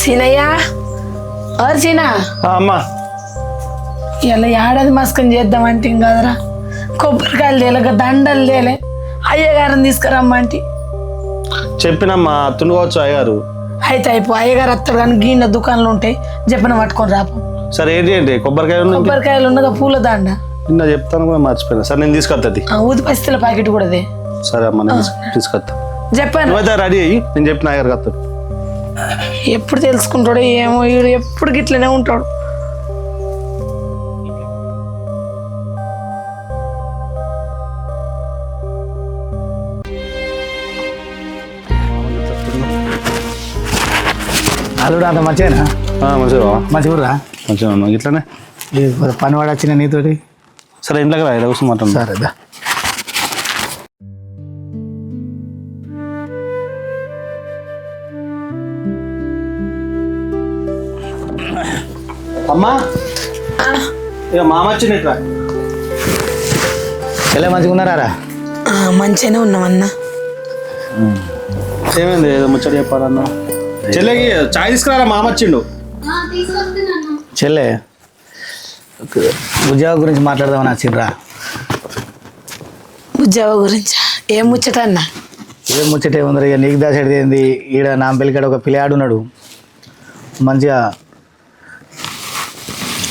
సీనయ్య సీనా అమ్మా ఇలా ఏడాది మస్కం చేద్దామంటే కదరా కొబ్బరికాయలు తేలక దండలు తేలే అయ్యగారిని తీసుకురమ్మంటే చెప్పినమ్మా తుండుకోవచ్చు అయ్యారు అయితే అయిపో అయ్యగారు అత్తడు కానీ గిన్నె దుకాణాలు ఉంటాయి చెప్పిన పట్టుకొని రాపు సరే ఏంటి ఏంటి కొబ్బరికాయలు ఉన్నగా పూల దండ నిన్న చెప్తాను కూడా మర్చిపోయినా సరే నేను తీసుకొస్తుంది ఊది పస్తుల ప్యాకెట్ కూడా అదే సరే అమ్మా నేను తీసుకొస్తా చెప్పాను నువ్వైతే రెడీ అయ్యి నేను చెప్పిన అయ్యారు కత్తాడు ఎప్పుడు తెలుసుకుంటాడు ఏమో వీడు ఎప్పుడు గిట్లనే ఉంటాడు అల్లుడు అంత మంచిగా మంచిగా మంచిగా మంచిగా ఉన్నావు ఇట్లానే పని వాడు వచ్చిన నీతోటి సరే ఇంట్లోకి రా ఇలా కూర్చొని మాట్లాడు సరేదా అమ్మా ఇక మామ వచ్చింది ఇట్లా ఎలా మంచిగా ఉన్నారా మంచిగానే ఉన్నామన్నా ఏమైంది ఏదో ముచ్చట చెప్పాలన్నా చెల్లెకి చాయ్ తీసుకురారా మామ వచ్చిండు చెల్లె ఉద్యోగం గురించి మాట్లాడదామని వచ్చిండ్రా ఉద్యోగ గురించా ఏం ముచ్చట అన్నా ఏం ముచ్చట ఏముంది ఇక నీకు దాసేది ఏంది ఈడ నా పెళ్ళికాడ ఒక పిల్లాడు ఉన్నాడు మంచిగా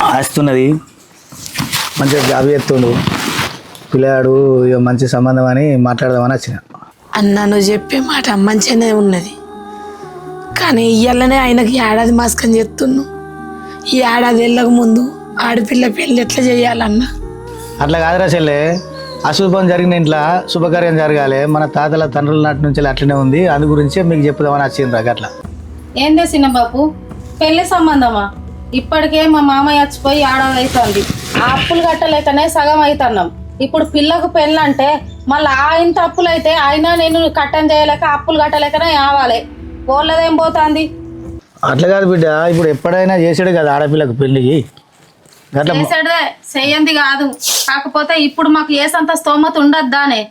ఆస్తున్నది మంచిగా జాబ్ చేస్తుండు పిల్లాడు ఇక మంచి సంబంధం అని మాట్లాడదామని వచ్చిన అన్నా నువ్వు చెప్పే మాట మంచిగానే ఉన్నది కానీ ఇయ్యాలనే ఆయనకి ఏడాది మాస్కం చేస్తున్నావు ఈ ఏడాది వెళ్ళక ముందు ఆడపిల్ల పెళ్ళి ఎట్లా చేయాలన్నా అట్లా కాదురా చెల్లె అశుభం జరిగిన ఇంట్లో శుభకార్యం జరగాలి మన తాతల తండ్రుల నాటి నుంచి అట్లనే ఉంది అందు గురించే మీకు చెప్పుదామని వచ్చిండ్రా అట్లా ఏందే చిన్నబాబు పెళ్లి సంబంధమా ఇప్పటికే మా మామయ్య చచ్చిపోయి ఏడాది అవుతుంది ఆ అప్పులు కట్టలేకనే సగం అవుతున్నాం ఇప్పుడు పిల్లకు పెళ్ళి అంటే మళ్ళీ ఇంత అప్పులు అయితే అయినా నేను కట్టం చేయలేక అప్పులు కట్టలేకనే కావాలి పోలేదేం పోతుంది అట్లా కాదు బిడ్డ ఇప్పుడు ఎప్పుడైనా చేసాడు కదా ఆడపిల్లకు పెళ్ళికి అట్లా చేసాడే చెయ్యంది కాదు కాకపోతే ఇప్పుడు మాకు ఏసంత స్తోమత ఉండద్దానే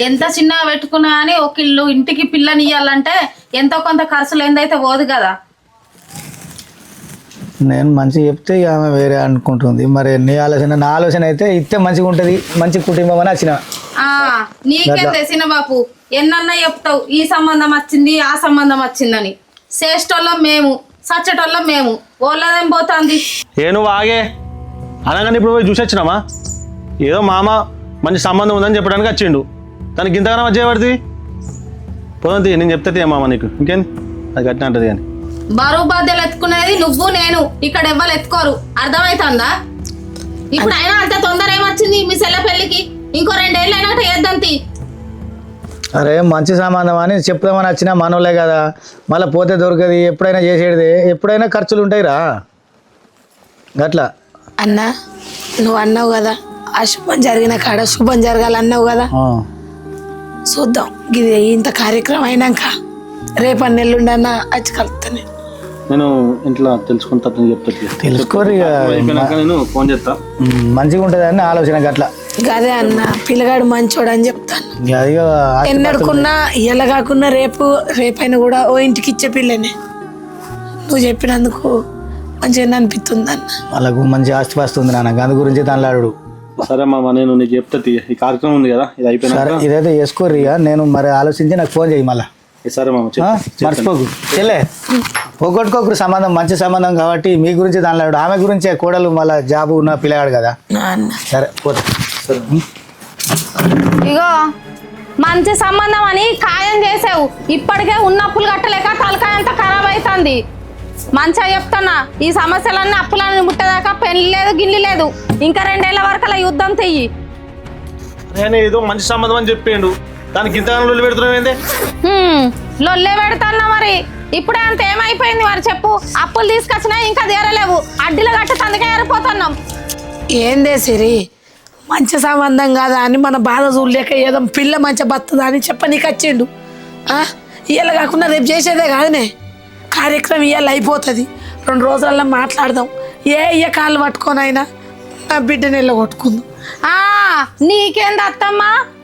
ఎంత చిన్నగా పెట్టుకున్నా కానీ ఒక ఇల్లు ఇంటికి పిల్లని ఇయ్యాలంటే ఎంతో కొంత ఖర్చులు ఏందైతే పోదు కదా నేను మంచిగా చెప్తే ఇక ఆమె వేరే అనుకుంటుంది మరి నీ ఆలోచన నా ఆలోచన అయితే ఇస్తే మంచిగా ఉంటుంది మంచి కుటుంబం అని వచ్చిన నీకేందే చిన్నబాపు ఎన్నన్నా చెప్తావు ఈ సంబంధం వచ్చింది ఆ సంబంధం వచ్చిందని చేసేటోళ్ళం మేము సచ్చేటోళ్ళం మేము ఓళ్ళదేం పోతుంది ఏ నువ్వు ఆగే అనగానే ఇప్పుడు పోయి చూసి వచ్చినామా ఏదో మామ మంచి సంబంధం ఉందని చెప్పడానికి వచ్చిండు దానికి ఇంతగానో వచ్చేవాడిది పోతుంది నేను చెప్తే మామ నీకు ఇంకేంది అది కట్టిన అంటది కానీ బరువు బాధ్యతలు ఎత్తుకునేది నువ్వు నేను ఇక్కడ ఎవ్వరు ఎత్తుకోరు అర్థమవుతుందా ఇప్పుడు అయినా అంత తొందర ఏమొచ్చింది మీ సెల్ల పెళ్లికి ఇంకో 2 ఏళ్ళు అయినా చేద్దాంతి అరే మంచి సంబంధం అని చెప్దామని వచ్చినా మనోలే కదా మళ్ళీ పోతే దొరకది ఎప్పుడైనా చేసేది ఎప్పుడైనా ఖర్చులు ఉంటాయిరా అట్లా అన్నా నువ్వు అన్నావు కదా అశుభం జరిగిన కాడ శుభం జరగాలన్నావు కదా చూద్దాం ఇది ఇంత కార్యక్రమం అయినాక రేపు నెల్లుండన్నా వచ్చి కలుపుతాను నేను ఇంట్లో తెలుసుకుంటా చెప్తా తెలుసుకోరు అయిపోయినాక నేను ఫోన్ చేస్తా మంచిగా ఉంటుంది అని ఆలోచన అట్లా అదే అన్న పిల్లగాడు మంచోడు అని చెప్తాను ఎన్నడుకున్నా ఇలా కాకున్నా రేపైనా కూడా ఓ ఇంటికి ఇచ్చే పిల్లనే నువ్వు చెప్పినందుకు మంచిగా అనిపిస్తుంది అన్న వాళ్ళకు మంచి ఆస్తిపాస్తి ఉంది నాన్న అందు గురించి తనలాడు సరే మామ నేను నీకు చెప్తా ఈ కార్యక్రమం ఉంది కదా ఇది అయిపోయినా ఇదైతే చేసుకోరు ఇక నేను మరి ఆలోచించి నాకు ఫోన్ చేయి మళ్ళీ సరే మామ మర్చిపోకు చెల్లె పోగొట్టుకోకు సంబంధం మంచి సంబంధం కాబట్టి మీ గురించి దానిలాడు ఆమె గురించే కోడలు మళ్ళీ జాబు ఉన్న పిల్లగాడు కదా సరే పోతా ఇగో మంచి సంబంధం అని ఖాయం చేసావు ఇప్పటికే ఉన్న అప్పులు కట్టలేక తలకాయ అంతా ఖరాబ్ అవుతుంది మంచిగా చెప్తున్నా ఈ సమస్యలన్నీ అప్పులన్నీ ముట్టదాకా పెళ్లి లేదు గిల్లి లేదు ఇంకా 2 ఏళ్ల వరకు అలా యుద్ధం తెయ్యి నేను ఏదో మంచి సంబంధం అని చెప్పిండు దానికి ఇంతగానో లొల్లి పెడుతున్నావు ఏంది లొల్లే పెడుతున్నా మరి ఇప్పుడే అంత ఏమైపోయింది మరి చెప్పు అప్పులు తీసుకొచ్చినా ఇంకా తీరలేవు అడ్డీలు కట్టి అందుకే ఏరిపోతున్నాం ఏందే సిరి మంచి సంబంధం కాదా అని మన బాధ చూడలేక ఏదో పిల్ల మంచి బతుందా అని చెప్పనీకి వచ్చిండు ఇవాళ కాకుండా రేపు చేసేదే కాదనే కార్యక్రమం ఇవాళ అయిపోతుంది 2 రోజుల్లో మాట్లాడదాం ఏ కాళ్ళు పట్టుకొని అయినా నా బిడ్డని వెళ్ళగొట్టుకుందాం నీకేంది అత్తమ్మ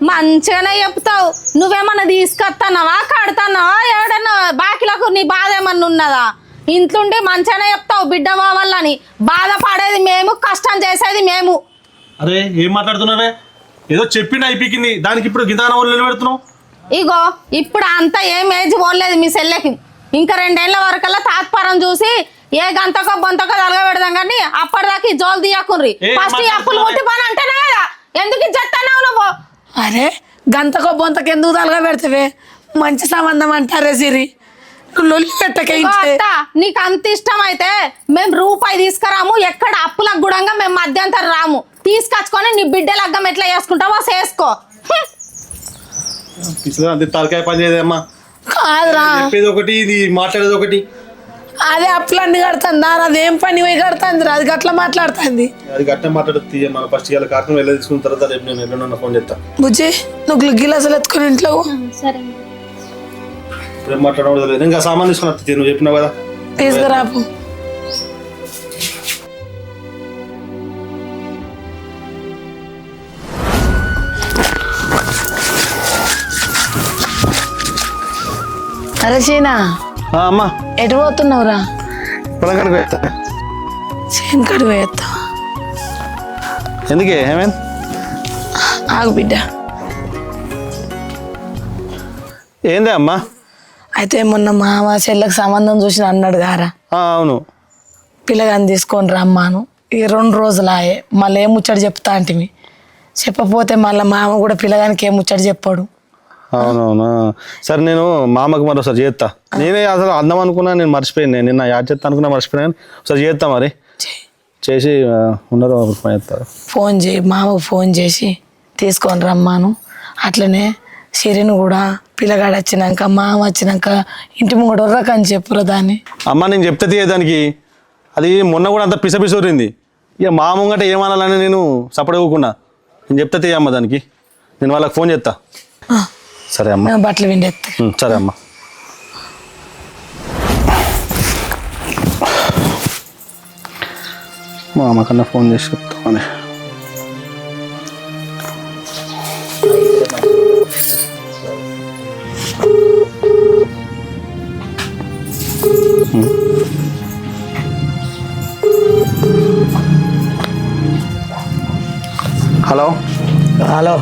మంచిగానే చెప్తావు నువ్వేమన్నా తీసుకొస్తున్నావా కడుతున్నావా ఎవడన్నా బాకీలకు నీ బాధ ఏమన్నా ఉన్నదా ఇంట్లుండి మంచిగానే చెప్తావు బిడ్డ కావాలని. బాధపడేది మేము, కష్టం చేసేది మేము. అరే ఏం మాట్లాడుతున్నావే? ఏదో చెప్పిండి అయిపోయింది, దానికి ఇప్పుడు గింతాన వాళ్ళు నిలబెడుతున్నావు. ఇగో ఇప్పుడు అంతా ఏం ఏజ్ పోలేదు మీ సెల్లెకి. ఇంకా 2 ఏళ్ల వరకల్లా తాత్పరం చూసి ఏ గంతకో బొంతకో తలగబెడదాం కానీ అప్పటిదాకా ఈ జోలు తీయకుండ్రి. ఫస్ట్ ఈ అప్పులు ముట్టి పని అంటేనే కదా ఎందుకు ఇచ్చేస్తున్నావు నువ్వు? అరే గంతకో బొంతకు ఎందుకు తలగా పెడతావే? మంచి సంబంధం అంటారే సిరి, నువ్వు లొల్లి పెట్టకే. ఇగో అత్త, నీకు అంత ఇష్టం అయితే మేము రూపాయి తీసుకురాము, ఎక్కడ అప్పులకు గుడంగా మేము మధ్యంతరం రాము. తీసుకొచ్చుకొని నీ బిడ్డ లగ్గం ఎట్లా చేసుకుంటావో చేసుకో. అంతే తలకాయ పని చేయదమ్మా. కాదురా, చెప్పేది ఒకటి, ఇది మాట్లాడేది ఒకటి. అదే అప్పులన్నీ కడుతుందా? అదేం పని పోయి కడుతుంది? అది గట్లా మాట్లాడుతుంది. అది గట్ట మాట్లాడుతుంది. మన ఫస్ట్ ఇవాళ కార్టూన్ వెళ్ళి తీసుకున్న తర్వాత రేపు నేను ఎల్లుండి ఫోన్ చేస్తా. బుజ్జి నువ్వు గిలాసులు ఎత్తుకుని ఇంట్లో సరే రేపు మాట్లాడకూడదు లేదు. ఇంకా సామాన్ తీసుకుని వస్తుంది, నువ్వు చెప్పినావు కదా. తీసుకురాపు. అరే చీనా, అమ్మా ఎటు పోతున్నావురా? పొలం కడుగు వేస్తా. చేను కడుగు వేస్తా. ఎందుకే ఏమైంది? ఆగు బిడ్డ. ఏందే అమ్మా? అయితే మొన్న మామ చెల్లెకి సంబంధం చూసి అన్నాడు గారా, అవును. పిల్లగాని తీసుకొని రమ్మాను. ఈ 2 రోజులు ఆయే, మళ్ళీ ఏం ముచ్చట చెప్తా అంటివి. చెప్పపోతే మళ్ళీ మామ కూడా పిల్లగానికి ఏం ముచ్చట చెప్పాడు. అవునవునా, సరే నేను మామకు మరోసారి చేస్తా. నేనే అసలు అందం అనుకున్నా, నేను మర్చిపోయాను. నిన్న యాడ్ చేస్తా అనుకున్నా, మర్చిపోయాను. ఒకసారి చేస్తా మరి. చేసి ఉన్నారు చేస్తారు. ఫోన్ చేయి, మామకు ఫోన్ చేసి తీసుకొని రమ్మాను. అట్లనే సిరిని కూడా పిల్లగాడు వచ్చినాక, మామ వచ్చినాక ఇంటి ముంగడు ఉర్రకని చెప్పురా దాన్ని. అమ్మ నేను చెప్తే తీయదానికి, అది మొన్న కూడా అంత పిసపిసోరింది. ఇక మా ముంగట ఏమనాలని నేను సపరేట్ ఇవ్వకుండా నేను చెప్తే తీయమ్మ దానికి. నేను వాళ్ళకి ఫోన్ చేస్తా. సరే అమ్మ. బట్టలు విండేస్తా. సరే అమ్మ. మా అమ్మకన్నా ఫోన్ చేసి చెప్తామని. హలో హలో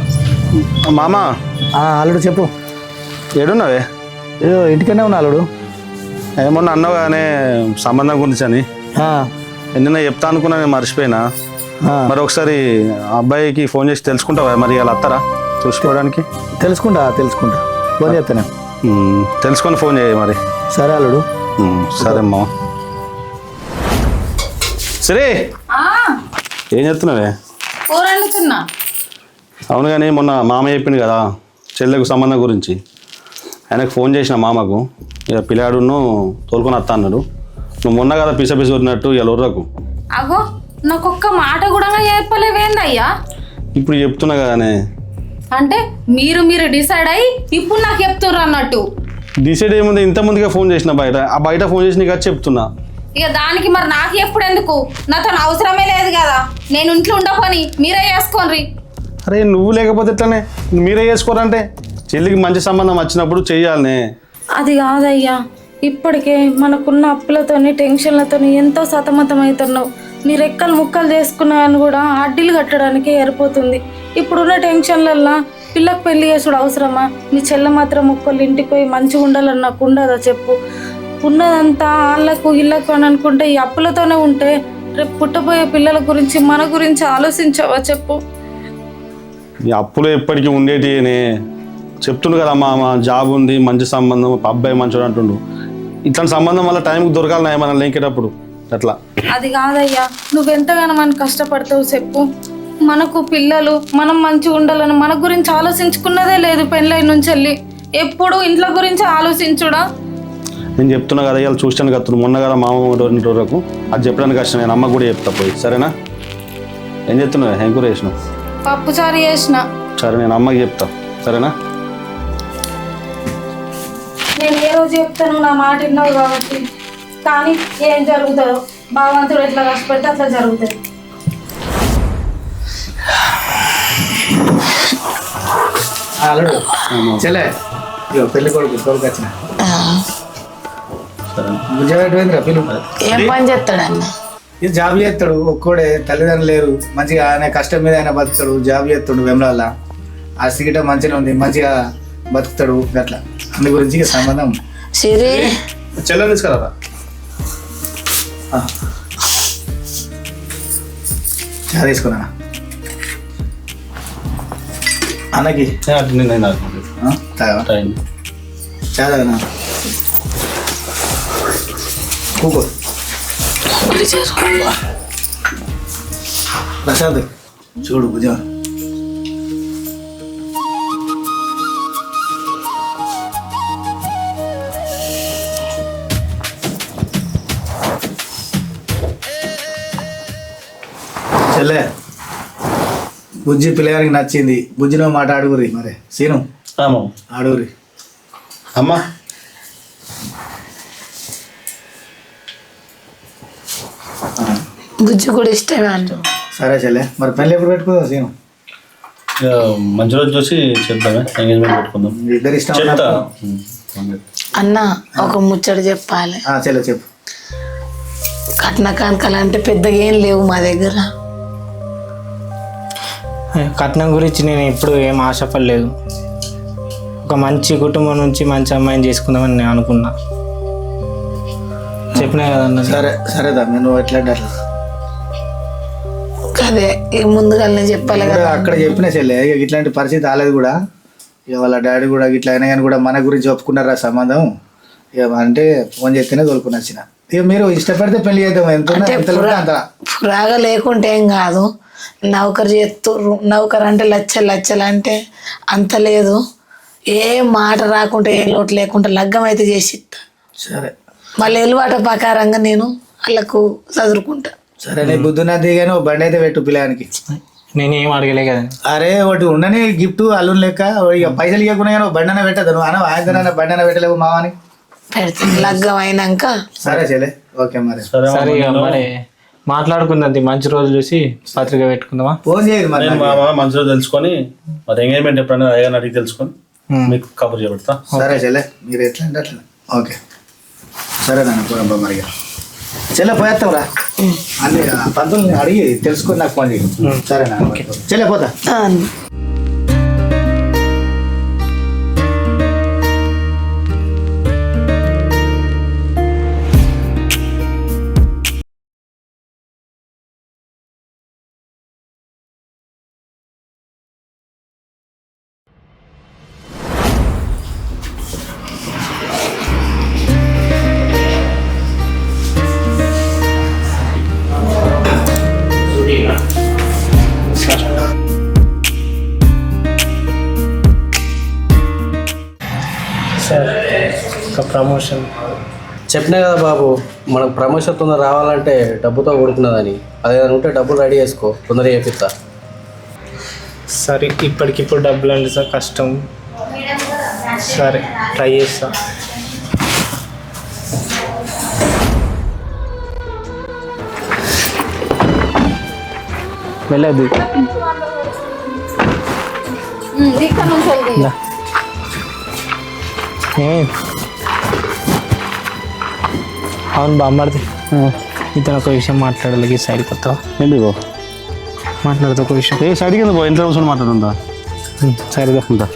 మామ. అల్లుడు చెప్పు. ఏడున్నావే? ఏదో ఇంటికనే ఉన్నా అల్లుడు. ఏమన్నా అన్నావు కానీ సంబంధం గురించి అని. నిన్న చెప్తా అనుకున్నా, నేను మర్చిపోయినా. మరి ఒకసారి అబ్బాయికి ఫోన్ చేసి తెలుసుకుంటావా? మరి వాళ్ళు వస్తారా చూసుకోవడానికి? తెలుసుకుంటా ఫోన్ చేస్తాను. తెలుసుకొని ఫోన్ చేయ మరి. సరే అల్లుడు. సరే అమ్మా. సరే ఏం చెప్తున్నావే? కూర వండుతున్నా. అవును కానీ మొన్న మామ చెప్పింది కదా చెల్లెకు సంబంధం గురించి. ఆయనకు ఫోన్ చేసిన మామకు, ఇక పిల్లాడును తోలుకొని వస్తా అన్నాడు. నువ్వు మొన్న కదా పిసపిసి వదినట్టు ఇలా ఉర్రకు. అగో నాకు ఒక్క మాట కూడా చెప్పలేవేందయ్యా? ఇప్పుడు చెప్తున్నా కదానే. అంటే మీరు డిసైడ్ అయ్యి ఇప్పుడు నాకు చెప్తుర్రు అన్నట్టు. డిసైడ్ ఏముంది, ఇంత ముందుగా ఫోన్ చేసిన బయట ఫోన్ చేసి నీకు చెప్తున్నా. ఇక దానికి మరి నాకు ఎప్పుడు ఎందుకు? నాతో అవసరమే లేదు కదా. నేను ఇంట్లో ఉండపని మీరే చేసుకోండి. అరే నువ్వు లేకపోతే ఎట్లనే, మీరే చేసుకోరంటే చెల్లికి మంచి సంబంధం వచ్చినప్పుడు చెయ్యాలనే. అది కాదయ్యా, ఇప్పటికే మనకున్న అప్పులతోని టెన్షన్లతోని ఎంతో సతమతం అవుతున్నావు. నీ రెక్కలు ముక్కలు చేసుకున్నాయని కూడా అడ్డీలు కట్టడానికి ఏరిపోతుంది. ఇప్పుడున్న టెన్షన్లల్లో పిల్లకు పెళ్లి చేసుడు అవసరమా? నీ చెల్ల మాత్రం ముక్కలు ఇంటికి పోయి మంచిగా ఉండాలని నాకు ఉండదా చెప్పు? ఉన్నదంతా వాళ్ళకు ఇళ్ళకు అని అనుకుంటే ఈ అప్పులతోనే ఉంటే రేపు పుట్టబోయే పిల్లల గురించి మన గురించి ఆలోచించావా చెప్పు? ఈ అప్పులు ఎప్పటికీ ఉండేటినే చెప్తుండు కదా మామ. జాబ్ ఉంది, మంచి సంబంధం, అబ్బాయి మంచోడు అంటుండు. ఇట్లాంటి సంబంధం వల్ల టైంకి దొరకాలి మనం లేకేటప్పుడు అట్లా. అది కాదయ్యా, నువ్వెంతగానో మనం కష్టపడతావు చెప్పు? మనకు పిల్లలు, మనం మంచిగా ఉండాలని మన గురించి ఆలోచించుకున్నదే లేదు. పెళ్ళై నుంచి వెళ్ళి ఎప్పుడు ఇంట్లో గురించి ఆలోచించుడా? నేను చెప్తున్నా కదా, ఇవాళ చూస్తాను కదా మొన్న కదా మామ వరకు అది చెప్పడానికి కష్టం. నేను అమ్మకు కూడా చెప్తా పోయి. సరేనా? ఏం చెప్తున్నావు? ఏం కూర చేసినావు? పప్పుచారు చేసిన. సరే నేను అమ్మకి చెప్తా. సరేనా? నేను ఏ రోజు చెప్తాను నా మాట విన్నావు కాబట్టి. కానీ ఏం జరుగుతుందో భగవంతుడు ఎట్లా కష్టపడితే అట్లా జరుగుతుంది. అల్లుడు చెల్లె పెళ్లి కొడుకు తోలుకొచ్చిన. బుజ్జి పెట్టిపోయింది రా పిలుపు. ఏం పని చేస్తాడన్న? ఇది జాబ్ చేస్తాడు, ఒక్కడే, తల్లిదండ్రులు లేరు, మంచిగా ఆయన కష్టం మీద ఆయన బతుకుతాడు, జాబ్ చేస్తాడు వెమ్లాల, ఆ సిగిట మంచిగా ఉంది, మంచిగా బతుకుతాడు అట్లా. అందు గురించి ఇక సంబంధం. సిరి చెల్లెలు తీసుకురా. చా తీసుకున్నా అన్నకి తాగవా? చా తాగనా? కూకో ప్రసాద్ చూడు భుజం చెల్లె బుజ్జి పిల్లగానికి నచ్చింది. బుజ్జినో మాట అడుగురి మరి. సీను అడుగురి. అమ్మా బుజ్జి కూడా ఇష్టమే అంటు. సరే చెల్లె, మరి పెళ్ళి ఎప్పుడు పెట్టుకుందాం సీను? మంచి రోజు చూసి చెప్తామే, ఎంగేజ్మెంట్ పెట్టుకుందాం. ఇద్దరు ఇష్టం చెప్తా. అన్న ఒక ముచ్చట చెప్పాలి. చెల్లె చెప్పు. కట్న కానుకలు అంటే పెద్దగా ఏం లేవు మా దగ్గర. కట్నం గురించి నేను ఎప్పుడు ఏం ఆశపడలేదు. ఒక మంచి కుటుంబం నుంచి మంచి అమ్మాయిని చేసుకుందామని నేను అనుకున్నా. చెప్పినా కదన్న. సరే సరేదా, నువ్వు ఎట్లా అంటే అట్లా. అదే ఇక ముందుగానే చెప్పాలి కదా. అక్కడ చెప్పిన చెల్లె, ఇక ఇట్లాంటి పరిస్థితి రాలేదు కూడా. ఇక వాళ్ళ డాడీ కూడా ఇట్లా అయినా కానీ కూడా మన గురించి ఒప్పుకున్నారా సంబంధం. ఇక అంటే ఫోన్ చేస్తేనే తోలుకుని వచ్చిన. ఇక మీరు ఇష్టపడితే పెళ్లి చేద్దాం, ఎంత అంత. పురాగా లేకుంటే ఏం కాదు. నౌకరు చేస్తుర్రు, నౌకరు అంటే లచ్చలు అంటే అంత లేదు. ఏ మాట రాకుంటే ఏ లోటు లేకుండా లగ్గం అయితే చేసి ఇస్తా. సరే మళ్ళీ ఎలువాట ప్రకారంగా నేను వాళ్ళకు చదువుకుంటా. సరే నీ బుద్ధున్నది కానీ ఓ బండి అయితే పెట్టు పిల్లగానికి. నేనేం అడగలే కదండి. అరే ఒకటి ఉండని గిఫ్ట్ అల్లుని లెక్క. ఇక పైసలు ఇవ్వకుండా కానీ బండి అన్న పెట్టదు. నువ్వు అన్న ఆయన బండి అన్న పెట్టలేవు మామని. పెడతాను లగ్గం అయినాక. సరే చెల్లె, ఓకే మరి. సరే ఇక మరి మాట్లాడుకుందాం, మంచి రోజు చూసి పత్రిక పెట్టుకుందామా? ఫోన్ చేయదు మరి. మంచి రోజు తెలుసుకొని మరి ఎంగేజ్మెంట్ ఎప్పుడైనా అయ్యాని అడిగి తెలుసుకొని మీకు కబుర్ చేపెడతా. సరే చెల్లె, మీరు ఎట్లా అంటే అట్లా. ఓకే సరే నాన్న, పోరబ్బా మరి. చెల్లె పోయేస్తావురా, అన్ని పంతుల్ని అడిగి తెలుసుకొని నాకు ఫోన్ చేయి. సరే నాన్న, చెల్లె పోతా. సార్ ఒక ప్రమోషన్. చెప్పినా కదా బాబు, మనకు ప్రమోషన్ తొందర రావాలంటే డబ్బుతో కొడుతున్నదని. అదేదైనా ఉంటే డబ్బులు రెడీ చేసుకో, తొందరగా చేపిస్తా. సరే ఇప్పటికిప్పుడు డబ్బులు అంటే సార్ కష్టం. సరే ట్రై చేస్తా. వెళ్ళదు. ఇక్కడ నుంచి వెళ్ది. అవును బామ్మర్ది, ఇతను ఒక విషయం మాట్లాడాలి. ఈ సైడ్ కొత్త ఏంటి బో మాట్లాడుతూ ఒక విషయం. ఏ సైడ్ కింద పో, ఇంట్లో కూర్చొని మాట్లాడుతుందా? సరిగా ఉంటా.